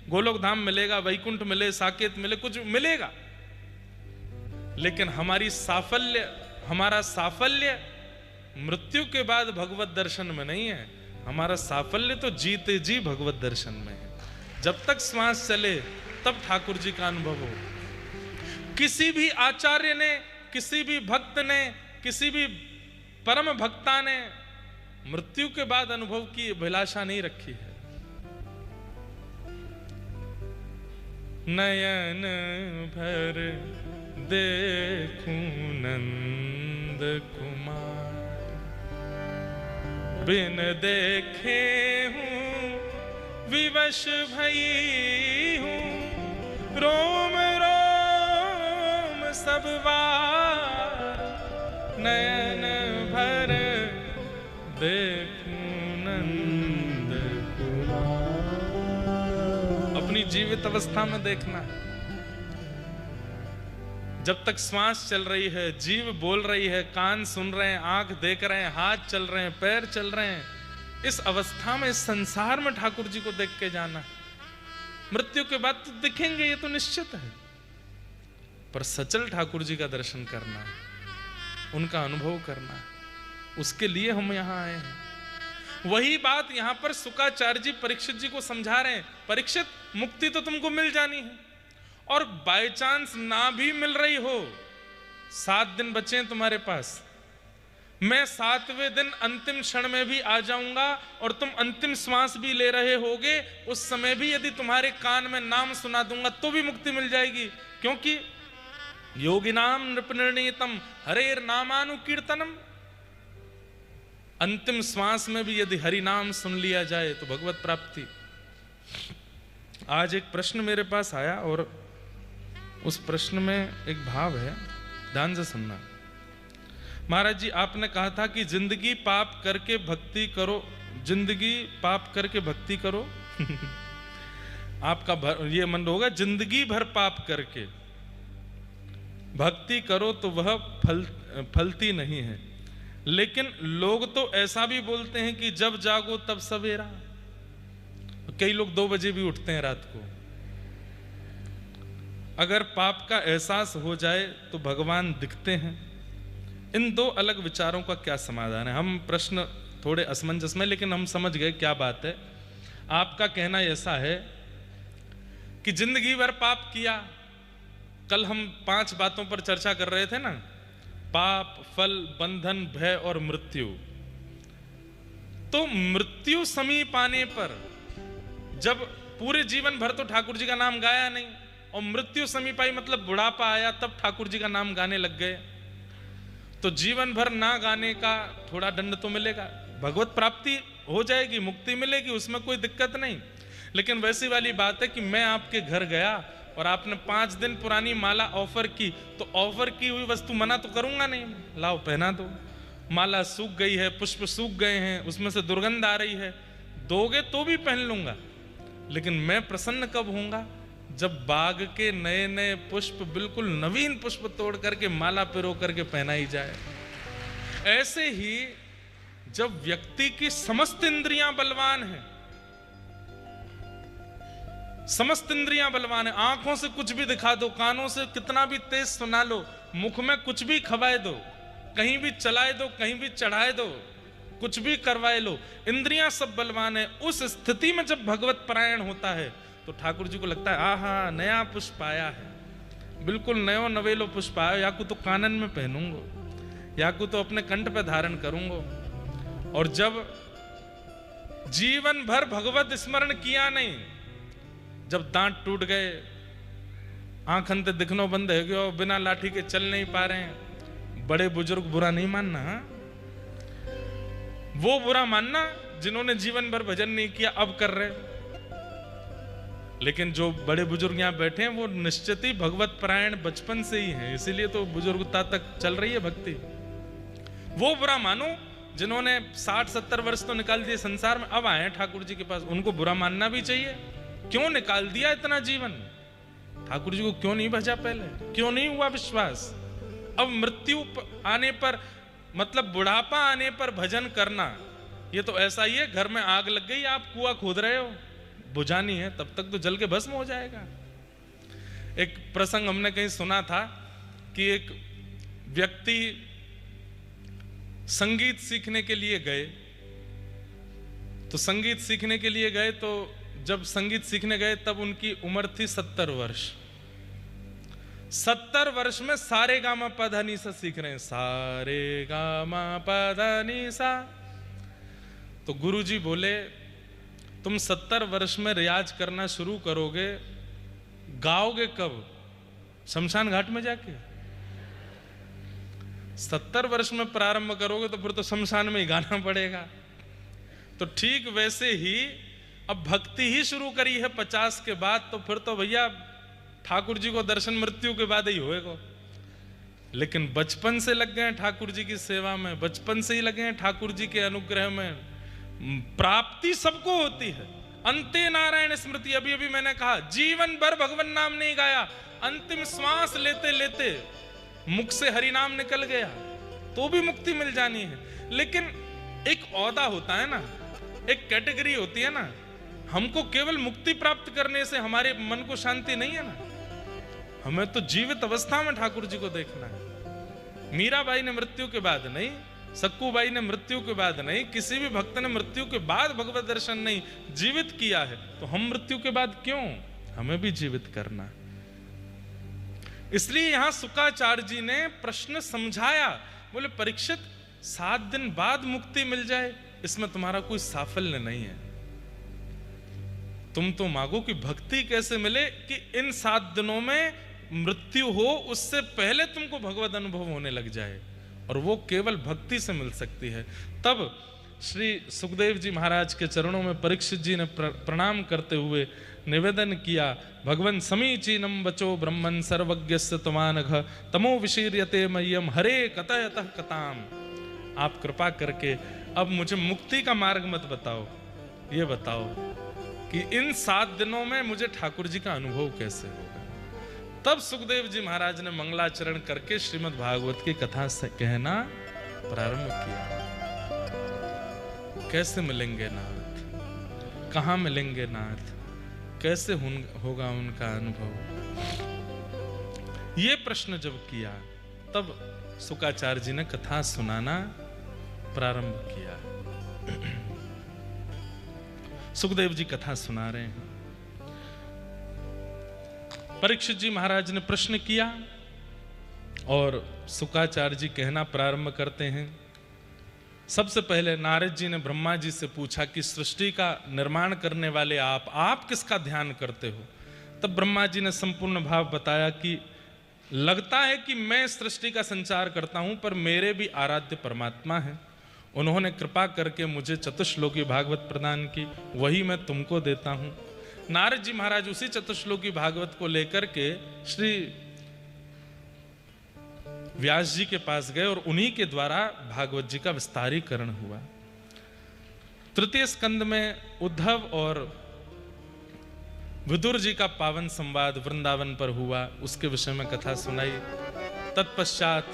गोलोक धाम मिलेगा, वैकुंठ मिले, साकेत मिले, कुछ मिलेगा, लेकिन हमारा साफल्य मृत्यु के बाद भगवत दर्शन में नहीं है। हमारा साफल्य तो जीते जी भगवत दर्शन में है। जब तक श्वास चले तब ठाकुर जी का अनुभव हो। किसी भी आचार्य ने, किसी भी भक्त ने, किसी भी परम भक्ता ने मृत्यु के बाद अनुभव की अभिलाषा नहीं रखी है। नयन भर देखूं नंद कुमार, बिन देखे हूं विवश भई हूं, रोम रोम सब वार, नयन भर देखूं नंद कुमार। अपनी जीवित अवस्था में देखना, जब तक श्वास चल रही है, जीव बोल रही है, कान सुन रहे हैं, आंख देख रहे हैं, हाथ चल रहे हैं, पैर चल रहे हैं, इस अवस्था में, इस संसार में ठाकुर जी को देख के जाना। मृत्यु के बाद तो दिखेंगे, ये तो निश्चित है, पर सचल ठाकुर जी का दर्शन करना है, उनका अनुभव करना है, उसके लिए हम यहां आए हैं। वही बात यहां पर शुक्राचार्य जी परीक्षित जी को समझा रहे हैं। परीक्षित, मुक्ति तो तुमको मिल जानी है, और बाय चांस ना भी मिल रही हो, 7 दिन बचे हैं तुम्हारे पास, मैं 7वें दिन अंतिम क्षण में भी आ जाऊंगा और तुम अंतिम श्वास भी ले रहे होगे, उस समय भी यदि तुम्हारे कान में नाम सुना दूंगा तो भी मुक्ति मिल जाएगी। क्योंकि योगिनाम नृपनिर्णीतम हरेर नामानुकीर्तनम, अंतिम श्वास में भी यदि हरि नाम सुन लिया जाए तो भगवत प्राप्ति। आज एक प्रश्न मेरे पास आया और उस प्रश्न में एक भाव है, ध्यान से सुनना। महाराज जी, आपने कहा था कि जिंदगी पाप करके भक्ति करो, जिंदगी पाप करके भक्ति करो आपका ये मन होगा, जिंदगी भर पाप करके भक्ति करो तो वह फलती नहीं है। लेकिन लोग तो ऐसा भी बोलते हैं कि जब जागो तब सवेरा। कई लोग 2 बजे भी उठते हैं रात को। अगर पाप का एहसास हो जाए तो भगवान दिखते हैं। इन 2 अलग विचारों का क्या समाधान है? हम प्रश्न थोड़े असमंजस में, लेकिन हम समझ गए क्या बात है। आपका कहना ऐसा है कि जिंदगी भर पाप किया। कल हम 5 बातों पर चर्चा कर रहे थे ना, पाप, फल, बंधन, भय और मृत्यु। तो मृत्यु समीप आने पर, जब पूरे जीवन भर तो ठाकुर जी का नाम गाया नहीं, और मृत्यु समीप आई मतलब बुढ़ापा आया, तब ठाकुर जी का नाम गाने लग गए, तो जीवन भर ना गाने का थोड़ा दंड तो मिलेगा। भगवत प्राप्ति हो जाएगी, मुक्ति मिलेगी, उसमें कोई दिक्कत नहीं। लेकिन वैसी वाली बात है कि मैं आपके घर गया और आपने 5 दिन पुरानी माला ऑफर की, तो ऑफर की हुई वस्तु मना तो करूंगा नहीं, लाओ पहना दो। माला सूख गई है, पुष्प सूख गए हैं, उसमें से दुर्गंध आ रही है, दोगे तो भी पहन लूंगा। लेकिन मैं प्रसन्न कब होऊंगा? जब बाग के नए नए पुष्प, बिल्कुल नवीन पुष्प तोड़ करके माला पिरो करके पहनाई जाए। ऐसे ही जब व्यक्ति की समस्त इंद्रियां बलवान हैं, समस्त इंद्रियां बलवान है, आंखों से कुछ भी दिखा दो, कानों से कितना भी तेज सुना लो, मुख में कुछ भी खवाए दो, कहीं भी चलाए दो, कहीं भी चढ़ाए दो, कुछ भी करवाए लो, इंद्रियां सब बलवान है। उस स्थिति में जब भगवत परायण होता है तो ठाकुर जी को लगता है आहा नया पुष्प आया है, बिल्कुल नयो नवेलो पुष्प आया, या को तो कानन में पहनूंगो, या को तो अपने कंठ पे धारण करूंगो। और जब जीवन भर भगवत स्मरण किया नहीं, जब दांत टूट गए, आंख अंत दिखनो बंद हो गया, बिना लाठी के चल नहीं पा रहे हैं, बड़े बुजुर्ग बुरा नहीं मानना, वो बुरा मानना जिन्होंने जीवन भर भजन नहीं किया अब कर रहे। लेकिन जो बड़े बुजुर्ग यहाँ बैठे हैं वो निश्चित ही भगवत परायण बचपन से ही हैं, इसीलिए तो बुजुर्गता तक चल रही है भक्ति। वो बुरा मानो जिन्होंने 60-70 वर्ष तो निकाल दिए संसार में, अब आए ठाकुर जी के पास, उनको बुरा मानना भी चाहिए। क्यों निकाल दिया इतना जीवन? ठाकुर जी को क्यों नहीं भजा पहले? क्यों नहीं हुआ विश्वास? अब मृत्यु आने पर, मतलब बुढ़ापा आने पर भजन करना, ये तो ऐसा ही है घर में आग लग गई, आप कुआं खोद रहे हो, बुझानी है, तब तक तो जल के भस्म हो जाएगा। एक प्रसंग हमने कहीं सुना था कि एक व्यक्ति संगीत सीखने के लिए गए, तो संगीत सीखने के लिए गए, तो जब संगीत सीखने गए तब उनकी उम्र थी 70 वर्ष। 70 वर्ष में सारे गामा पधा नी सा सीख रहे हैं, सारे गामा पधा नी सा। तो गुरुजी बोले तुम 70 वर्ष में रियाज करना शुरू करोगे, गाओगे कब? शमशान घाट में जाके। 70 वर्ष में प्रारंभ करोगे तो फिर तो शमशान में ही गाना पड़ेगा। तो ठीक वैसे ही अब भक्ति ही शुरू करी है 50 के बाद, तो फिर तो भैया ठाकुर जी को दर्शन मृत्यु के बाद ही होएगा। लेकिन बचपन से लग गए ठाकुर जी की सेवा में, बचपन से ही लगे हैं ठाकुर जी के अनुग्रह में। प्राप्ति सबको होती है, अंते नारायण स्मृति। अभी अभी मैंने कहा जीवन भर भगवान नाम नहीं गाया, अंतिम श्वास लेते लेते मुख से हरि नाम निकल गया तो भी मुक्ति मिल जानी है। लेकिन एक औदा होता है ना, एक कैटेगरी होती है ना, हमको केवल मुक्ति प्राप्त करने से हमारे मन को शांति नहीं है ना, हमें तो जीवित अवस्था में ठाकुर जी को देखना है। मीराबाई ने मृत्यु के बाद नहीं, सक्कूबाई ने मृत्यु के बाद नहीं, किसी भी भक्त ने मृत्यु के बाद भगवत दर्शन नहीं, जीवित किया है। तो हम मृत्यु के बाद क्यों? हमें भी जीवित करना। इसलिए यहां शुक्राचार्य जी ने प्रश्न समझाया, बोले परीक्षित 7 दिन बाद मुक्ति मिल जाए, इसमें तुम्हारा कोई साफल्य नहीं है। तुम तो मांगो कि भक्ति कैसे मिले कि इन 7 दिनों में मृत्यु हो, उससे पहले तुमको भगवत अनुभव होने लग जाए, और वो केवल भक्ति से मिल सकती है। तब श्री सुखदेव जी महाराज के चरणों में परीक्षित जी ने प्रणाम करते हुए निवेदन किया, भगवन् समीचीनम वचो ब्रह्मन् सर्वज्ञस्य त्वमानघ तमो विशीर्यते मह्यम हरे कतयतः कताम। आप कृपा करके अब मुझे मुक्ति का मार्ग मत बताओ, ये बताओ कि इन 7 दिनों में मुझे ठाकुर जी का अनुभव कैसे होगा। तब सुखदेव जी महाराज ने मंगलाचरण करके श्रीमद् भागवत की कथा से कहना प्रारंभ किया। कैसे मिलेंगे नाथ, कहाँ मिलेंगे नाथ, कैसे होगा उनका अनुभव, ये प्रश्न जब किया तब शुक्राचार्य जी ने कथा सुनाना प्रारंभ किया। सुखदेव जी कथा सुना रहे हैं। परीक्षित जी महाराज ने प्रश्न किया और शुकाचार्य जी कहना प्रारंभ करते हैं। सबसे पहले नारद जी ने ब्रह्मा जी से पूछा कि सृष्टि का निर्माण करने वाले आप किसका ध्यान करते हो? तब ब्रह्मा जी ने संपूर्ण भाव बताया कि लगता है कि मैं सृष्टि का संचार करता हूं, पर मेरे भी आराध्य परमात्मा हैं। उन्होंने कृपा करके मुझे चतुश्लोकी भागवत प्रदान की, वही मैं तुमको देता हूं। नारद जी महाराज उसी चतुश्लोकी भागवत को लेकर के श्री व्यास जी के पास गए और उन्हीं के द्वारा भागवत जी का विस्तारीकरण हुआ। तृतीय स्कंद में उद्धव और विदुर जी का पावन संवाद वृंदावन पर हुआ, उसके विषय में कथा सुनाई। तत्पश्चात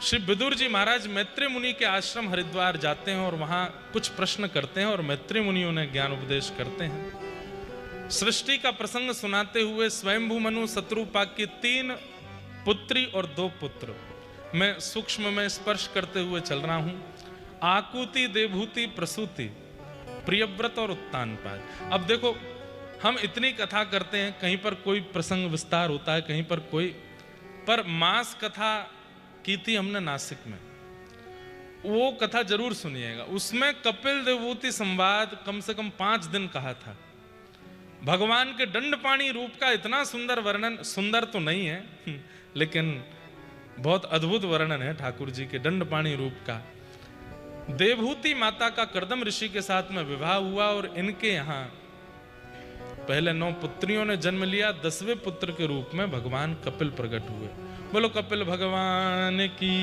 श्री विदुर जी महाराज मैत्री मुनि के आश्रम हरिद्वार जाते हैं और वहां कुछ प्रश्न करते हैं और मैत्री मुनि उन्हें ज्ञान उपदेश करते हैं। सृष्टि का प्रसंग सुनाते हुए स्वयंभू मनु शत्रुपाक की 3 पुत्री और 2 पुत्र मैं सूक्ष्म में स्पर्श करते हुए चल रहा हूं। आकुति, देवभूति, प्रसूति, प्रियव्रत और उत्तानपाद। अब देखो, हम इतनी कथा करते हैं, कहीं पर कोई प्रसंग विस्तार होता है, कहीं पर कोई, पर मास कथा की थी हमने नासिक में, वो कथा जरूर सुनिएगा। उसमें कपिल देवभूति संवाद कम से कम 5 दिन कहा था। भगवान के दंडपाणी रूप का इतना सुंदर वर्णन, सुंदर तो नहीं है लेकिन बहुत अद्भुत वर्णन है ठाकुर जी के दंडपाणी रूप का। देवभूति माता का कर्दम ऋषि के साथ में विवाह हुआ और इनके यहाँ पहले 9 पुत्रियों ने जन्म लिया। 10वें पुत्र के रूप में भगवान कपिल प्रकट हुए। बोलो कपिल भगवान की।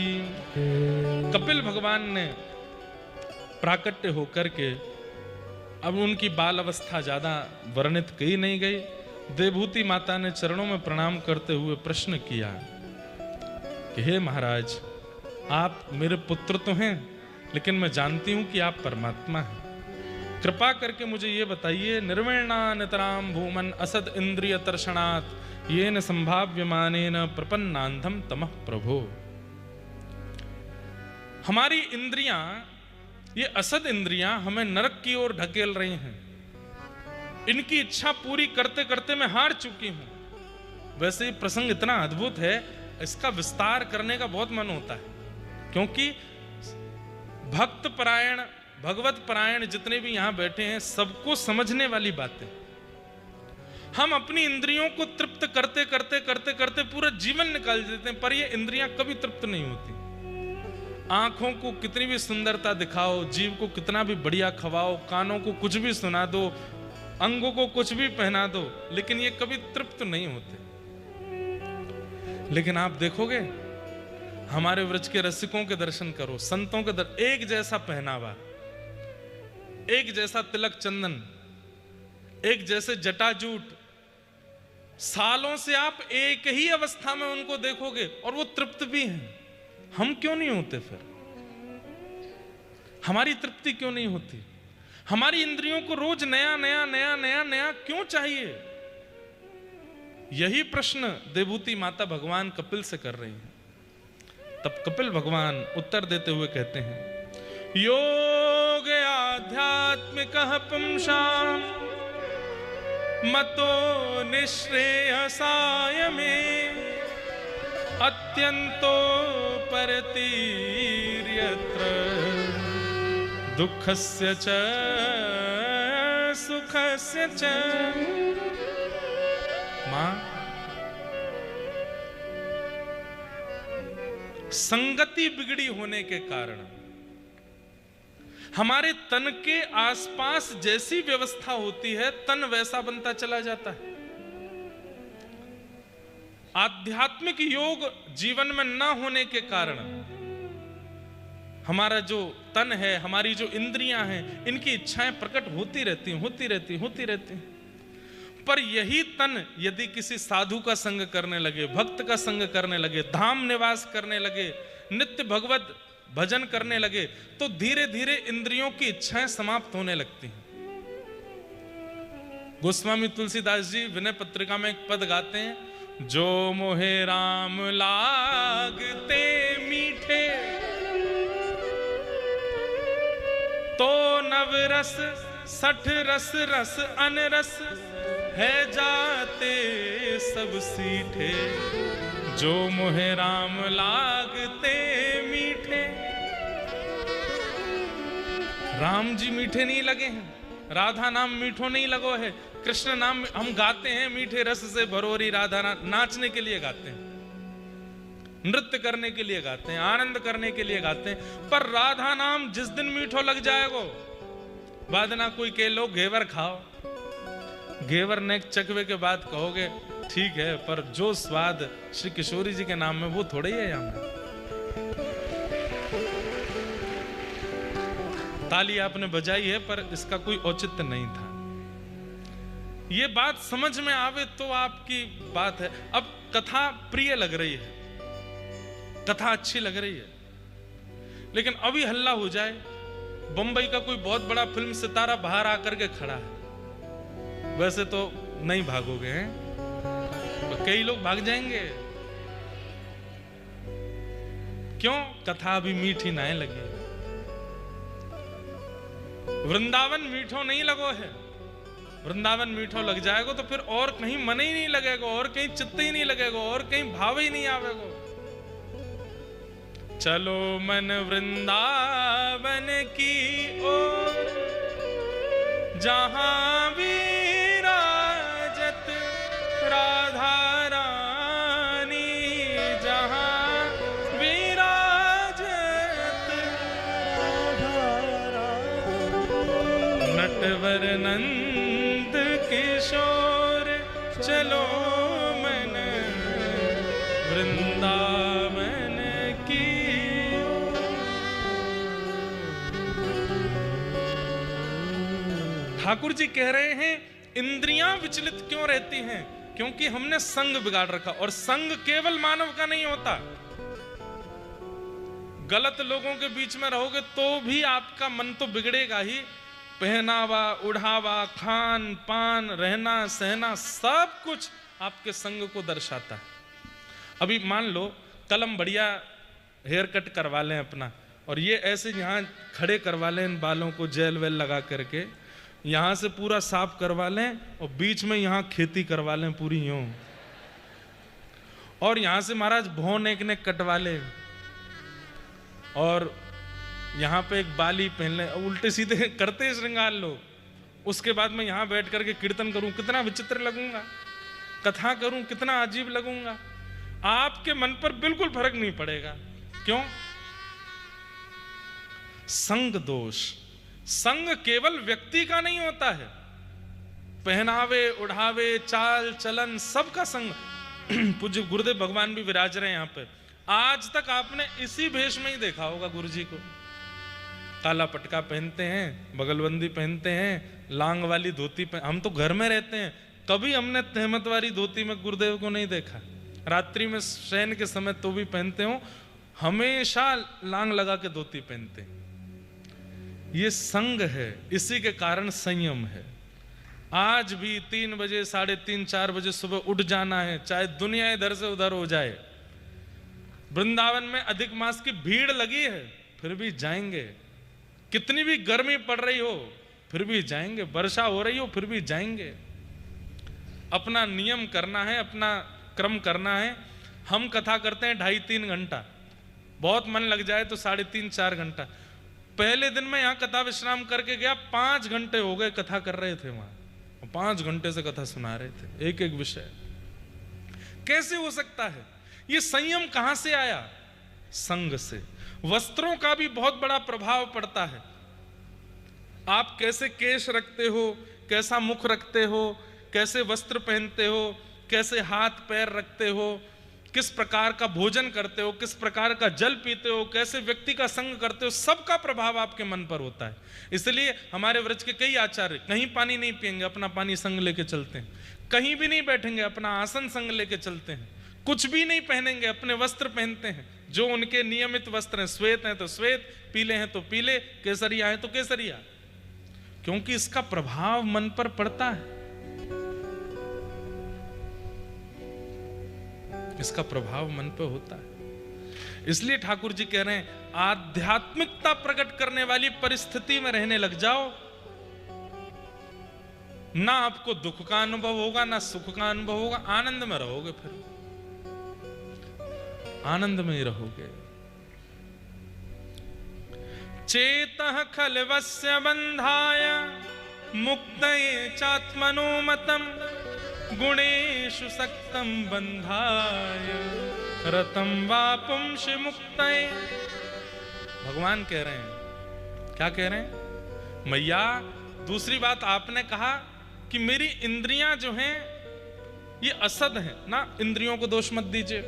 कपिल भगवान ने प्राकट्य होकर के, अब उनकी बाल अवस्था ज्यादा वर्णित की नहीं गई। देवभूति माता ने चरणों में प्रणाम करते हुए प्रश्न किया कि हे महाराज, आप मेरे पुत्र तो हैं, लेकिन मैं जानती हूं कि आप परमात्मा हैं। कृपा करके मुझे ये बताइए, निर्विण्णा नितराम भूमन असद इंद्रिय तर्षणात् येन संभाव्यमानेन प्रपन्नांधम तमः प्रभो। हमारी इंद्रियां, ये असद इंद्रियां हमें नरक की ओर ढकेल रही हैं। इनकी इच्छा पूरी करते करते मैं हार चुकी हूं। वैसे ही प्रसंग इतना अद्भुत है, इसका विस्तार करने का बहुत मन होता है, क्योंकि भक्त परायण, भगवत परायण जितने भी यहां बैठे हैं, सबको समझने वाली बातें। हम अपनी इंद्रियों को तृप्त करते करते करते करते पूरा जीवन निकाल देते हैं, पर ये इंद्रियां कभी तृप्त नहीं होती। आंखों को कितनी भी सुंदरता दिखाओ, जीव को कितना भी बढ़िया खवाओ, कानों को कुछ भी सुना दो, अंगों को कुछ भी पहना दो, लेकिन ये कभी तृप्त नहीं होते। लेकिन आप देखोगे, हमारे व्रज के रसिकों के दर्शन करो, संतों के एक जैसा पहनावा, एक जैसा तिलक चंदन, एक जैसे जटाजूट, सालों से आप एक ही अवस्था में उनको देखोगे और वो तृप्त भी हैं। हम क्यों नहीं होते? फिर हमारी तृप्ति क्यों नहीं होती? हमारी इंद्रियों को रोज नया नया नया नया नया क्यों चाहिए? यही प्रश्न देवभूति माता भगवान कपिल से कर रही हैं। तब कपिल भगवान उत्तर देते हुए कहते हैं, योग आध्यात्मिकः पुंसां मतो निःश्रेयसाय मे अत्यंतो परतीर्यत्र दुःखस्य च सुखस्य च। मां, संगति बिगड़ी होने के कारण हमारे तन के आसपास जैसी व्यवस्था होती है, तन वैसा बनता चला जाता है। आध्यात्मिक योग जीवन में ना होने के कारण हमारा जो तन है, हमारी जो इंद्रियां हैं, इनकी इच्छाएं प्रकट होती रहती। पर यही तन यदि किसी साधु का संग करने लगे, भक्त का संग करने लगे, धाम निवास करने लगे, नित्य भगवत भजन करने लगे, तो धीरे धीरे इंद्रियों की इच्छाएं समाप्त होने लगती हैं। गोस्वामी तुलसीदास जी विनय पत्रिका में एक पद गाते हैं, जो मोहे राम लागते मीठे तो नव रस 60 रस रस अनरस है जाते सब सीठे, जो मोहे राम लागते मीठे। राम जी मीठे नहीं लगे हैं, राधा नाम मीठो नहीं लगो है। कृष्ण नाम हम गाते हैं मीठे रस से भरोरी राधा, नाचने के लिए गाते हैं, नृत्य करने के लिए गाते हैं, आनंद करने के लिए गाते हैं। पर राधा नाम जिस दिन मीठो लग जाएगो, बाद ना कोई के लो घेवर खाओ, घेवर ने चकवे के बाद कहोगे ठीक है, पर जो स्वाद श्री किशोरी जी के नाम में वो थोड़े ही है यहाँ में। ताली आपने बजाई है पर इसका कोई औचित्य नहीं था। ये बात समझ में आवे तो आपकी बात है। अब कथा प्रिय लग रही है, कथा अच्छी लग रही है, लेकिन अभी हल्ला हो जाए, बंबई का कोई बहुत बड़ा फिल्म सितारा बाहर आकर के खड़ा है, वैसे तो नहीं भागोगे हैं, तो कई लोग भाग जाएंगे। क्यों? कथा अभी मीठी ना लगी। वृंदावन मीठो नहीं लगो है, वृंदावन मीठो लग जाएगा तो फिर और कहीं मन ही नहीं लगेगा, और कहीं चित्त ही नहीं लगेगा, और कहीं भाव ही नहीं आवेगा। चलो मन वृंदावन की ओर, जहां विराजत राधा रानी, जहां विराजत राधा रानी, नटवर नंद किशोर, चलो मन वृंदावन की। ठाकुर जी कह रहे हैं इंद्रियां विचलित क्यों रहती हैं? क्योंकि हमने संग बिगाड़ रखा, और संग केवल मानव का नहीं होता। गलत लोगों के बीच में रहोगे तो भी आपका मन तो बिगड़ेगा ही। पहनावा, उढ़ावा, खान पान, रहना सहना, सब कुछ आपके संग को दर्शाता है। अभी मान लो कल हम बढ़िया हेयर कट करवा लें अपना, और ये ऐसे यहाँ खड़े करवा लें इन बालों को जेल वेल लगा करके, यहाँ से पूरा साफ करवा लें, और बीच में यहाँ खेती करवा लें पूरी यूं, और यहाँ से महाराज भौन एक ने कटवा ले, और यहाँ पे एक बाली पहन ले, उल्टे सीधे करते श्रृंगार लोग। उसके बाद मैं यहाँ बैठ करके कीर्तन करूं, कितना विचित्र लगूंगा, कथा करूं, कितना अजीब लगूंगा। आपके मन पर बिल्कुल फर्क नहीं पड़ेगा। क्यों? संग दोष। संग केवल व्यक्ति का नहीं होता है, पहनावे, उढ़ावे, चाल चलन, सबका संग। पूज्य गुरुदेव भगवान भी विराज रहे हैं यहाँ पे। आज तक आपने इसी भेष में ही देखा होगा गुरु जी को। काला पटका पहनते हैं, बगलबंदी पहनते हैं, लांग वाली धोती हम तो घर में रहते हैं, कभी हमने तहमत वाली धोती में गुरुदेव को नहीं देखा। रात्रि में शयन के समय तो भी पहनते हो, हमेशा लांग लगा के धोती पहनते हैं। ये संग है, इसी के कारण संयम है। आज भी 3 बजे, 3:30, 4 बजे सुबह उठ जाना है, चाहे दुनिया इधर से उधर हो जाए। वृंदावन में अधिक मास की भीड़ लगी है, फिर भी जाएंगे। कितनी भी गर्मी पड़ रही हो फिर भी जाएंगे, वर्षा हो रही हो फिर भी जाएंगे। अपना नियम करना है, अपना क्रम करना है। हम कथा करते हैं 2.5-3 घंटा, बहुत मन लग जाए तो 3.5-4 घंटा। पहले दिन में यहाँ कथा विश्राम करके गया, 5 घंटे हो गए कथा कर रहे थे वहां, 5 घंटे से कथा सुना रहे थे, एक एक विषय। कैसे हो सकता है? ये संयम कहां से आया? संग से। वस्त्रों का भी बहुत बड़ा प्रभाव पड़ता है। आप कैसे केश रखते हो, कैसा मुख रखते हो, कैसे वस्त्र पहनते हो, कैसे हाथ पैर रखते हो, किस प्रकार का भोजन करते हो, किस प्रकार का जल पीते हो, कैसे व्यक्ति का संग करते हो, सबका प्रभाव आपके मन पर होता है। इसलिए हमारे व्रज के कई आचार्य कहीं पानी नहीं पिएंगे, अपना पानी संग लेके चलते हैं। कहीं भी नहीं बैठेंगे, अपना आसन संग लेके चलते हैं। कुछ भी नहीं पहनेंगे, अपने वस्त्र पहनते हैं जो उनके नियमित वस्त्र हैं। श्वेत हैं तो श्वेत, पीले हैं तो पीले, केसरिया हैं तो केसरिया, क्योंकि इसका प्रभाव मन पर पड़ता है। इसका प्रभाव मन पे होता है। इसलिए ठाकुर जी कह रहे हैं आध्यात्मिकता प्रकट करने वाली परिस्थिति में रहने लग जाओ, ना आपको दुख का अनुभव होगा ना सुख का अनुभव होगा, आनंद में रहोगे, फिर आनंद में ही रहोगे। चेतः खलवस्य बंधाय मुक्तये चात्मनो मतम गुणेषु सक्तं बंधाय रतं वा पुंसि मुक्तये। भगवान कह रहे हैं, क्या कह रहे हैं? मैया, दूसरी बात आपने कहा कि मेरी इंद्रियां जो हैं ये असद हैं ना, इंद्रियों को दोष मत दीजिए।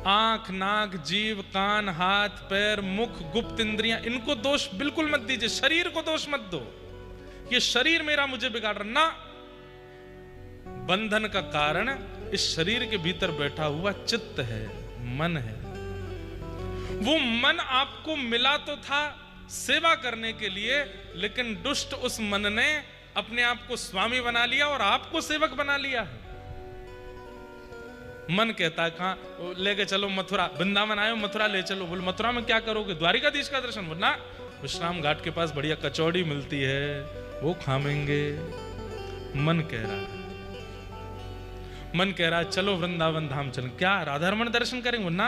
आंख, नाक, जीव, कान, हाथ, पैर, मुख, गुप्त इंद्रियां, इनको दोष बिल्कुल मत दीजिए। शरीर को दोष मत दो, ये शरीर मेरा मुझे बिगाड़ रहा ना। बंधन का कारण इस शरीर के भीतर बैठा हुआ चित्त है, मन है। वो मन आपको मिला तो था सेवा करने के लिए, लेकिन दुष्ट उस मन ने अपने आप को स्वामी बना लिया और आपको सेवक बना लिया है। मन कहता है कहां लेके चलो, मथुरा, वृंदावन आए हो, मथुरा ले चलो। बोले मथुरा में क्या करोगे? द्वारिकाधीश का दर्शन। बोलना विश्राम घाट के पास बढ़िया कचौड़ी मिलती है, वो खाएंगे। मन कह रहा है, मन कह रहा है चलो वृंदावन धाम चल। क्या राधा रमन दर्शन करेंगे? ना,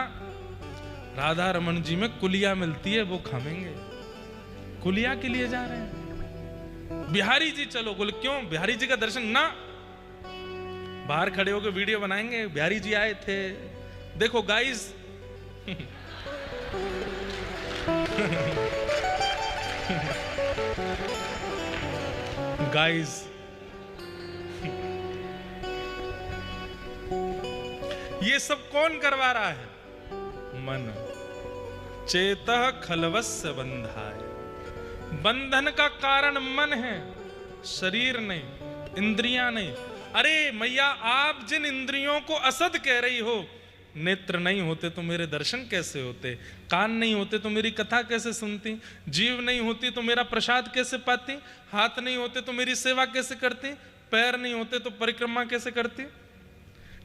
राधा रमन जी में कुलिया मिलती है, वो खाएंगे। कुलिया के लिए जा रहे हैं। बिहारी जी चलो। बोले क्यों? बिहारी जी का दर्शन ना, बाहर खड़े होकर वीडियो बनाएंगे, बिहारी जी आए थे, देखो गाइस। गाइस, ये सब कौन करवा रहा है? मन। चेतः खलवस्य बंधाय, बंधन का कारण मन है, शरीर नहीं, इंद्रियां नहीं। अरे मैया, आप जिन इंद्रियों को असद कह रही हो, नेत्र नहीं होते तो मेरे दर्शन कैसे होते? कान नहीं होते तो मेरी कथा कैसे सुनती? जीव नहीं होती तो मेरा प्रसाद कैसे पाती? हाथ नहीं होते तो मेरी सेवा कैसे करती? पैर नहीं होते तो परिक्रमा कैसे करती?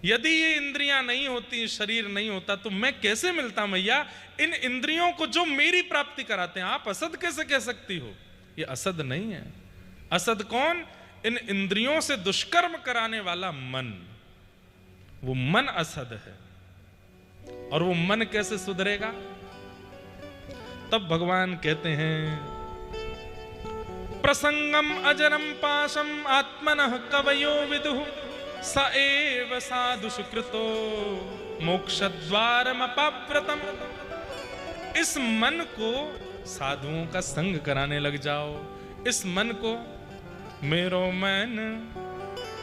यदि ये इंद्रियां नहीं होती, शरीर नहीं होता, तो मैं कैसे मिलता मैया इन इंद्रियों को जो मेरी प्राप्ति कराते हैं? आप असद कैसे कह सकती हो? ये असद नहीं है। असद कौन? इन इंद्रियों से दुष्कर्म कराने वाला मन। वो मन असद है। और वो मन कैसे सुधरेगा? तब भगवान कहते हैं, प्रसंगम अजरम पाशम आत्मनः कवयो विदुः स एव साधु सुकृतो मोक्षद्वारम अपाव्रतम। इस मन को साधुओं का संग कराने लग जाओ। इस मन को, मेरो मन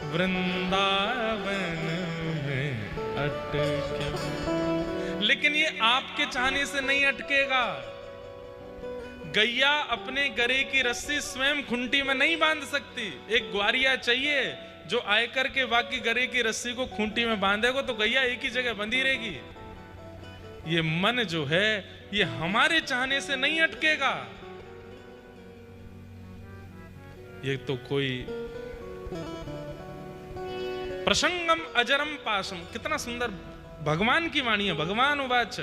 वृंदावन में अटके। लेकिन ये आपके चाहने से नहीं अटकेगा। गैया अपने गरे की रस्सी स्वयं खुंटी में नहीं बांध सकती। एक ग्वारिया चाहिए जो आयकर के बाकी गरे की रस्सी को खूंटी में बांधेगा, तो गैया एक ही जगह बंधी रहेगी। ये मन जो है, ये हमारे चाहने से नहीं अटकेगा। ये तो कोई प्रसंगम अजरम पाशम, कितना सुंदर भगवान की वाणी है। भगवान उवाच,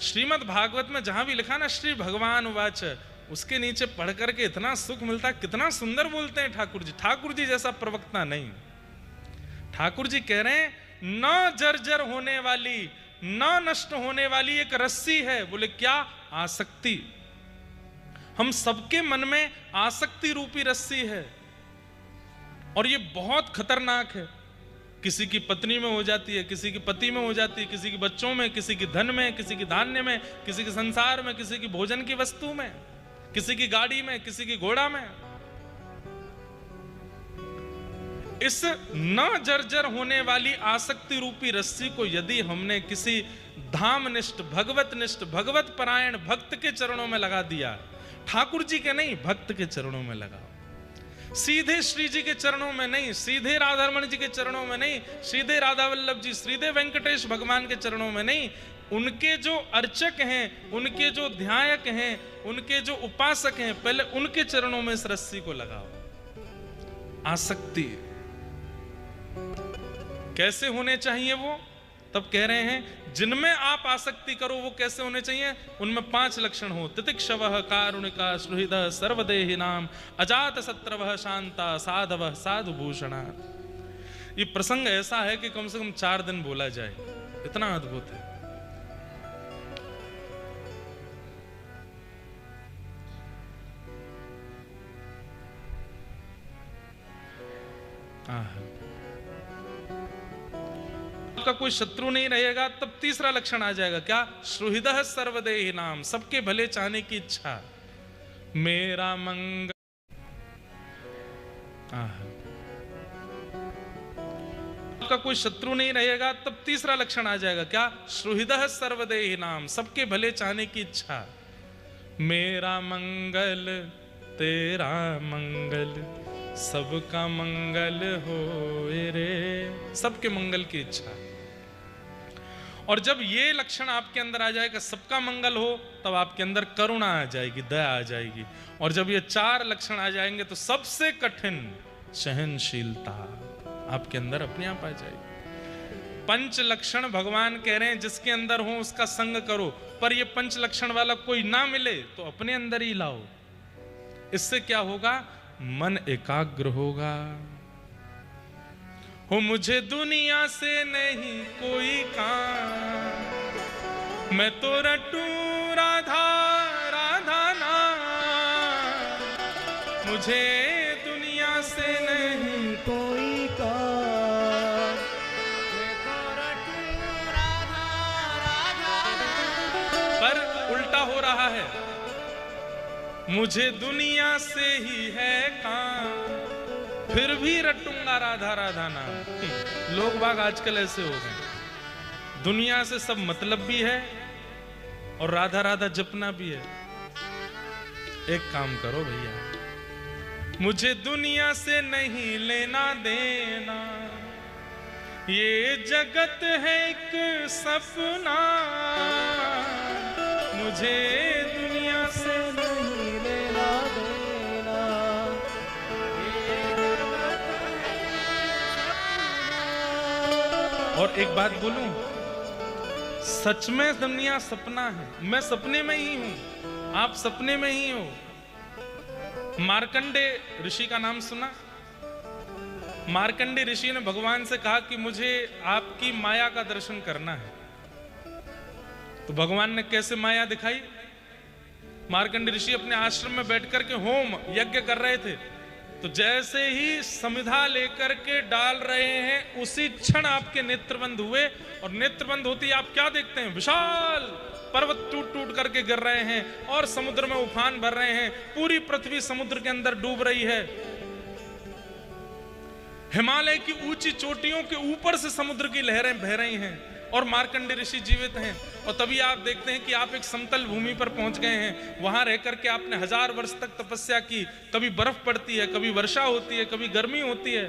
श्रीमद् भागवत में जहां भी लिखा ना श्री भगवान उवाच, उसके नीचे पढ़ करके इतना सुख मिलता। कितना सुंदर बोलते हैं ठाकुर जी। ठाकुर जी जैसा प्रवक्ता नहीं। ठाकुर जी कह रहे हैं, न जर्जर होने वाली, न नष्ट होने वाली एक रस्सी है। बोले क्या? आसक्ति। हम सबके मन में आसक्ति रूपी रस्सी है, और ये बहुत खतरनाक है। किसी की पत्नी में हो जाती है, किसी की पति में हो जाती है, किसी के बच्चों में, किसी की धन में, किसी की धान्य में, किसी के संसार में, किसी की भोजन की वस्तु में, किसी की गाड़ी में, किसी की घोड़ा में। इस न जर्जर होने वाली आसक्ति रूपी रस्सी को यदि हमने किसी धामनिष्ठ, भगवतनिष्ठ, भगवत परायण भक्त के चरणों में लगा दिया, ठाकुर जी के नहीं, भक्त के चरणों में लगाओ। सीधे श्री जी के चरणों में नहीं, सीधे राधारमण जी के चरणों में नहीं, सीधे राधा वल्लभ जी, सीधे वेंकटेश भगवान के चरणों में नहीं, उनके जो अर्चक हैं, उनके जो ध्यायक हैं, उनके जो उपासक हैं, पहले उनके चरणों में इस रस्सी को लगाओ। आसक्ति कैसे होने चाहिए? वो तब कह रहे हैं जिनमें आप आसक्ति करो वो कैसे होने चाहिए, उनमें 5 लक्षण हो। तितिक्षवः कारुणिका सुहृदः सर्वदेहिनाम अजात शत्रवः शांता साधवः साधुभूषणा। ये प्रसंग ऐसा है कि कम से कम 4 दिन बोला जाए, इतना अद्भुत है। आपका कोई शत्रु नहीं रहेगा, तब तीसरा लक्षण आ जाएगा, क्या? सुहृदः सर्वदेहिनाम, सबके भले चाहने की इच्छा, मेरा मंगल। आपका कोई शत्रु नहीं रहेगा, तब तीसरा लक्षण आ जाएगा, क्या? सुहृदः सर्वदेहिनाम, सबके भले चाहने की इच्छा, मेरा मंगल तेरा मंगल सबका मंगल होए रे, सबके मंगल की इच्छा। और जब ये लक्षण आपके अंदर आ जाएगा, सबका मंगल हो, तब आपके अंदर करुणा आ जाएगी, दया आ जाएगी। और जब ये 4 लक्षण आ जाएंगे तो सबसे कठिन सहनशीलता आपके अंदर अपने आप आ जाएगी। 5 लक्षण भगवान कह रहे हैं जिसके अंदर हो उसका संग करो, पर ये 5 लक्षण वाला कोई ना मिले तो अपने अंदर ही लाओ। इससे क्या होगा? मन एकाग्र होगा। हो मुझे दुनिया से नहीं कोई काम, मैं तो रटूं राधा राधा नाम, मुझे दुनिया से नहीं कोई काम, मैं तो रटूं राधा राधा नाम। पर उल्टा हो रहा है, मुझे दुनिया से ही है काम, फिर भी रटूंगा राधा राधा नाम। लोग बाग आजकल ऐसे हो गए, दुनिया से सब मतलब भी है और राधा राधा जपना भी है। एक काम करो भैया, मुझे दुनिया से नहीं लेना देना, ये जगत है एक सपना, मुझे दुनिया से नहीं लेना देना, और एक बात बोलूं, सच में दुनिया सपना है, मैं सपने में ही हूं, आप सपने में ही हो। मार्कंडे ऋषि का नाम सुना? मार्कंडे ऋषि ने भगवान से कहा कि मुझे आपकी माया का दर्शन करना है। तो भगवान ने कैसे माया दिखाई? मार्कंडे ऋषि अपने आश्रम में बैठकर के होम यज्ञ कर रहे थे, तो जैसे ही समिधा लेकर के डाल रहे हैं उसी क्षण आपके नेत्रबंद हुए, और नेत्रबंद होते ही आप क्या देखते हैं? विशाल पर्वत टूट टूट करके गिर रहे हैं और समुद्र में उफान भर रहे हैं, पूरी पृथ्वी समुद्र के अंदर डूब रही है। हिमालय की ऊंची चोटियों के ऊपर से समुद्र की लहरें बह रही हैं और मार्कंडे ऋषि जीवित हैं। और तभी आप देखते हैं कि आप एक समतल भूमि पर पहुंच गए हैं, वहां रह करके आपने 1000 वर्ष तक तपस्या की। कभी बर्फ पड़ती है, कभी वर्षा होती है, कभी गर्मी होती है।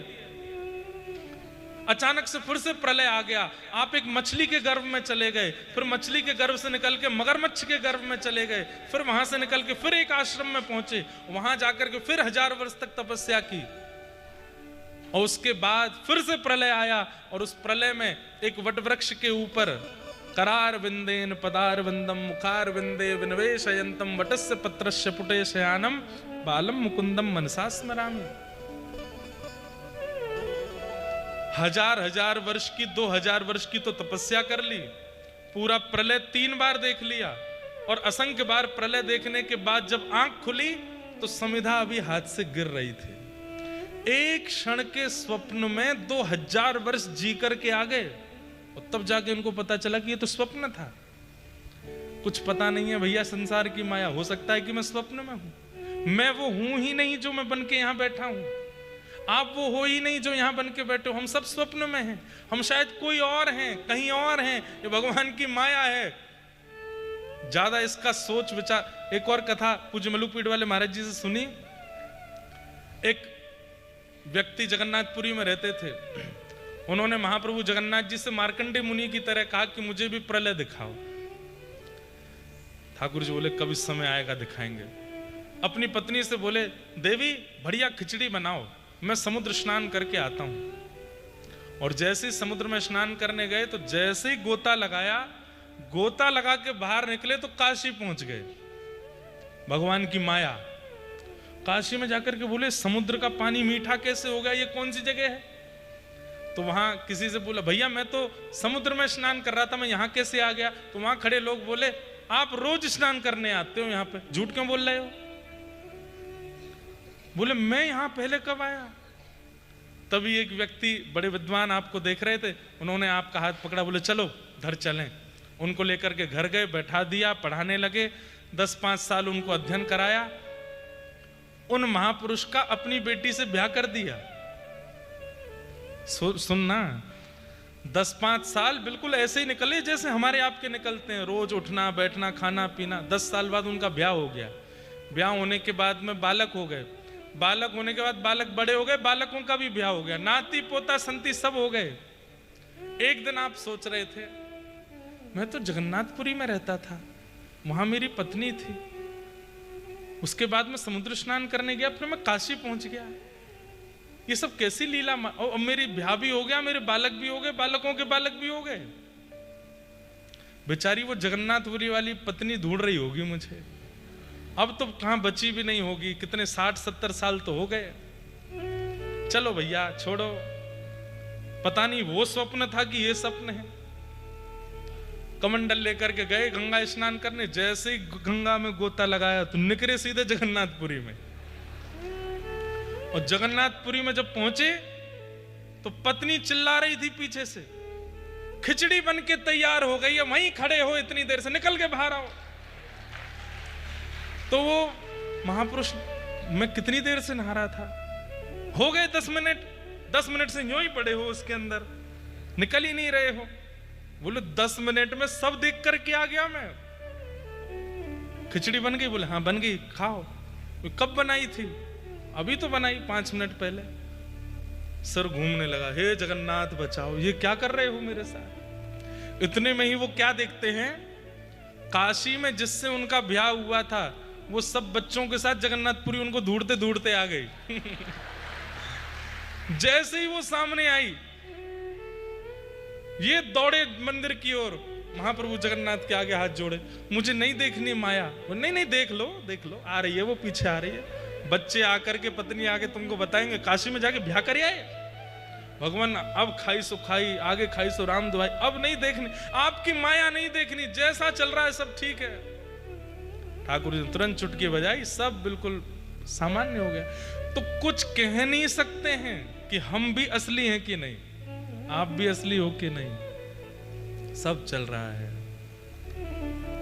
अचानक से फिर से प्रलय आ गया, आप एक मछली के गर्भ में चले गए, फिर मछली के गर्भ से निकल के मगरमच्छ के गर्भ में चले गए, फिर वहां से निकल के फिर एक आश्रम में पहुंचे, वहां जाकर के फिर 1000 वर्ष तक तपस्या की। और उसके बाद फिर से प्रलय आया, और उस प्रलय में एक वटवृक्ष के ऊपर करार विंदेन पदार विंदम मुखार विंदे विनवेशयंतम वटस्य पत्रस्य पुटे शयानम बालम मुकुंदम मनसा स्मरामि। 1000 वर्ष की 2000 वर्ष की तो तपस्या कर ली, पूरा प्रलय 3 बार देख लिया, और असंख्य बार प्रलय देखने के बाद जब आंख खुली तो समिधा अभी हाथ से गिर रही थी। एक क्षण के स्वप्न में 2000 वर्ष जी करके आ गए, और तब जाके उनको पता चला कि ये तो स्वप्न था। कुछ पता नहीं है भैया संसार की माया, हो सकता है कि मैं स्वप्न में हूं, मैं वो हूं ही नहीं जो मैं बन के यहां बैठा हूं, आप वो हो ही नहीं जो यहां बन के बैठे हो, हम सब स्वप्न में हैं, हम शायद कोई और हैं, कहीं और हैं, ये भगवान की माया है। ज्यादा इसका सोच विचार। एक और कथा पूज्य मलुकपीठ वाले महाराज जी से सुनी। एक व्यक्ति जगन्नाथपुरी में रहते थे, उन्होंने महाप्रभु जगन्नाथ जी से मार्कंडे मुनि की तरह कहा कि मुझे भी प्रलय दिखाओ। ठाकुर जी बोले कब इस समय आएगा दिखाएंगे। अपनी पत्नी से बोले देवी बढ़िया खिचड़ी बनाओ, मैं समुद्र स्नान करके आता हूं। और जैसे ही समुद्र में स्नान करने गए तो जैसे ही गोता लगाया, गोता लगा के बाहर निकले तो काशी पहुंच गए। भगवान की माया। काशी में जाकर के बोले समुद्र का पानी मीठा कैसे हो गया, ये कौन सी जगह है? तो वहां किसी से बोला भैया मैं तो समुद्र में स्नान कर रहा था, मैं यहां कैसे आ गया? तो वहां खड़े लोग बोले आप रोज स्नान करने आते हो यहाँ पे, झूठ क्यों बोल रहे हो? बोले मैं यहां पहले कब आया? तभी एक व्यक्ति बड़े विद्वान आपको देख रहे थे, उन्होंने आपका हाथ पकड़ा, बोले चलो घर चलें। उनको लेकर के घर गए, बैठा दिया, पढ़ाने लगे। 10-5 साल उनको अध्ययन कराया। उन महापुरुष का अपनी बेटी से ब्याह कर दिया। सुनना, 10-5 साल बिल्कुल ऐसे ही निकले जैसे हमारे आपके निकलते हैं, रोज उठना बैठना खाना पीना। 10 साल बाद उनका ब्याह हो गया। ब्याह होने के बाद में बालक हो गए। बालक होने के बाद बालक बड़े हो गए, बालकों का भी ब्याह हो गया, नाती पोता संती सब हो गए। एक दिन आप सोच रहे थे मैं तो जगन्नाथपुरी में रहता था, वहां मेरी पत्नी थी, उसके बाद मैं समुद्र स्नान करने गया, फिर मैं काशी पहुंच गया। ये सब कैसी लीला? और मेरी ब्याह भी हो गया, मेरे बालक भी हो गए, बालकों के बालक भी हो गए। बेचारी वो जगन्नाथपुरी वाली पत्नी ढूंढ रही होगी मुझे। अब तो कहां बची भी नहीं होगी, कितने 60-70 साल तो हो गए। चलो भैया छोड़ो, पता नहीं वो स्वप्न था कि ये स्वप्न है। कमंडल लेकर के गए गंगा स्नान करने। जैसे ही गंगा में गोता लगाया तो निकले सीधे जगन्नाथपुरी में। और जगन्नाथपुरी में जब पहुंचे तो पत्नी चिल्ला रही थी पीछे से, खिचड़ी बन के तैयार हो गई है, वहीं खड़े हो इतनी देर से, निकल के बाहर आओ। तो वो महापुरुष, मैं कितनी देर से नहा रहा था, हो गए 10 मिनट, 10 मिनट से यूं ही पड़े हो उसके अंदर, निकल ही नहीं रहे हो। बोले 10 मिनट में सब देख करके आ गया मैं। खिचड़ी बन गई? बोले हाँ बन गई, खाओ। कब बनाई थी? अभी तो बनाई 5 मिनट पहले। सर घूमने लगा, हे जगन्नाथ बचाओ, ये क्या कर रहे हो मेरे साथ? इतने में ही वो क्या देखते हैं, काशी में जिससे उनका ब्याह हुआ था वो सब बच्चों के साथ जगन्नाथपुरी उनको ढूंढते ढूंढते आ गई। जैसे ही वो सामने आई, ये दौड़े मंदिर की ओर, महाप्रभु जगन्नाथ के आगे हाथ जोड़े, मुझे नहीं देखनी माया। वो नहीं नहीं देख लो देख लो, आ रही है वो, पीछे आ रही है। बच्चे आकर के, पत्नी आके तुमको बताएंगे काशी में जाके ब्याह कर आए। भगवान अब खाई सो खाई, आगे खाई सो राम दुआई, अब नहीं देखनी आपकी माया, नहीं देखनी, जैसा चल रहा है सब ठीक है। ठाकुर जी तुरंत चुटकी बजाई, सब बिल्कुल सामान्य हो गया। तो कुछ कह नहीं सकते हैं कि हम भी असली हैं कि नहीं, आप भी असली हो कि नहीं, सब चल रहा है,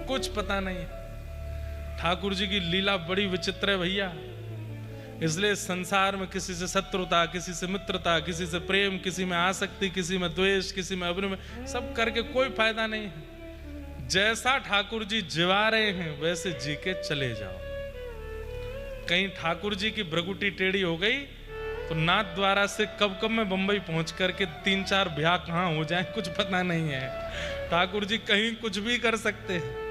कुछ पता नहीं। ठाकुर जी की लीला बड़ी विचित्र है भैया। इसलिए संसार में किसी से शत्रुता, किसी से मित्रता, किसी से प्रेम, किसी में आसक्ति, किसी में द्वेष, किसी में अभिनय, सब करके कोई फायदा नहीं है। जैसा ठाकुर जी जिवा रहे हैं वैसे जी के चले जाओ। कहीं ठाकुर जी की भ्रगुटी टेढ़ी हो गई तो नाथ द्वारा से कब कब में बंबई पहुंच करके 3-4 ब्याह कहां हो जाए कुछ पता नहीं है। ठाकुर जी कहीं कुछ भी कर सकते हैं।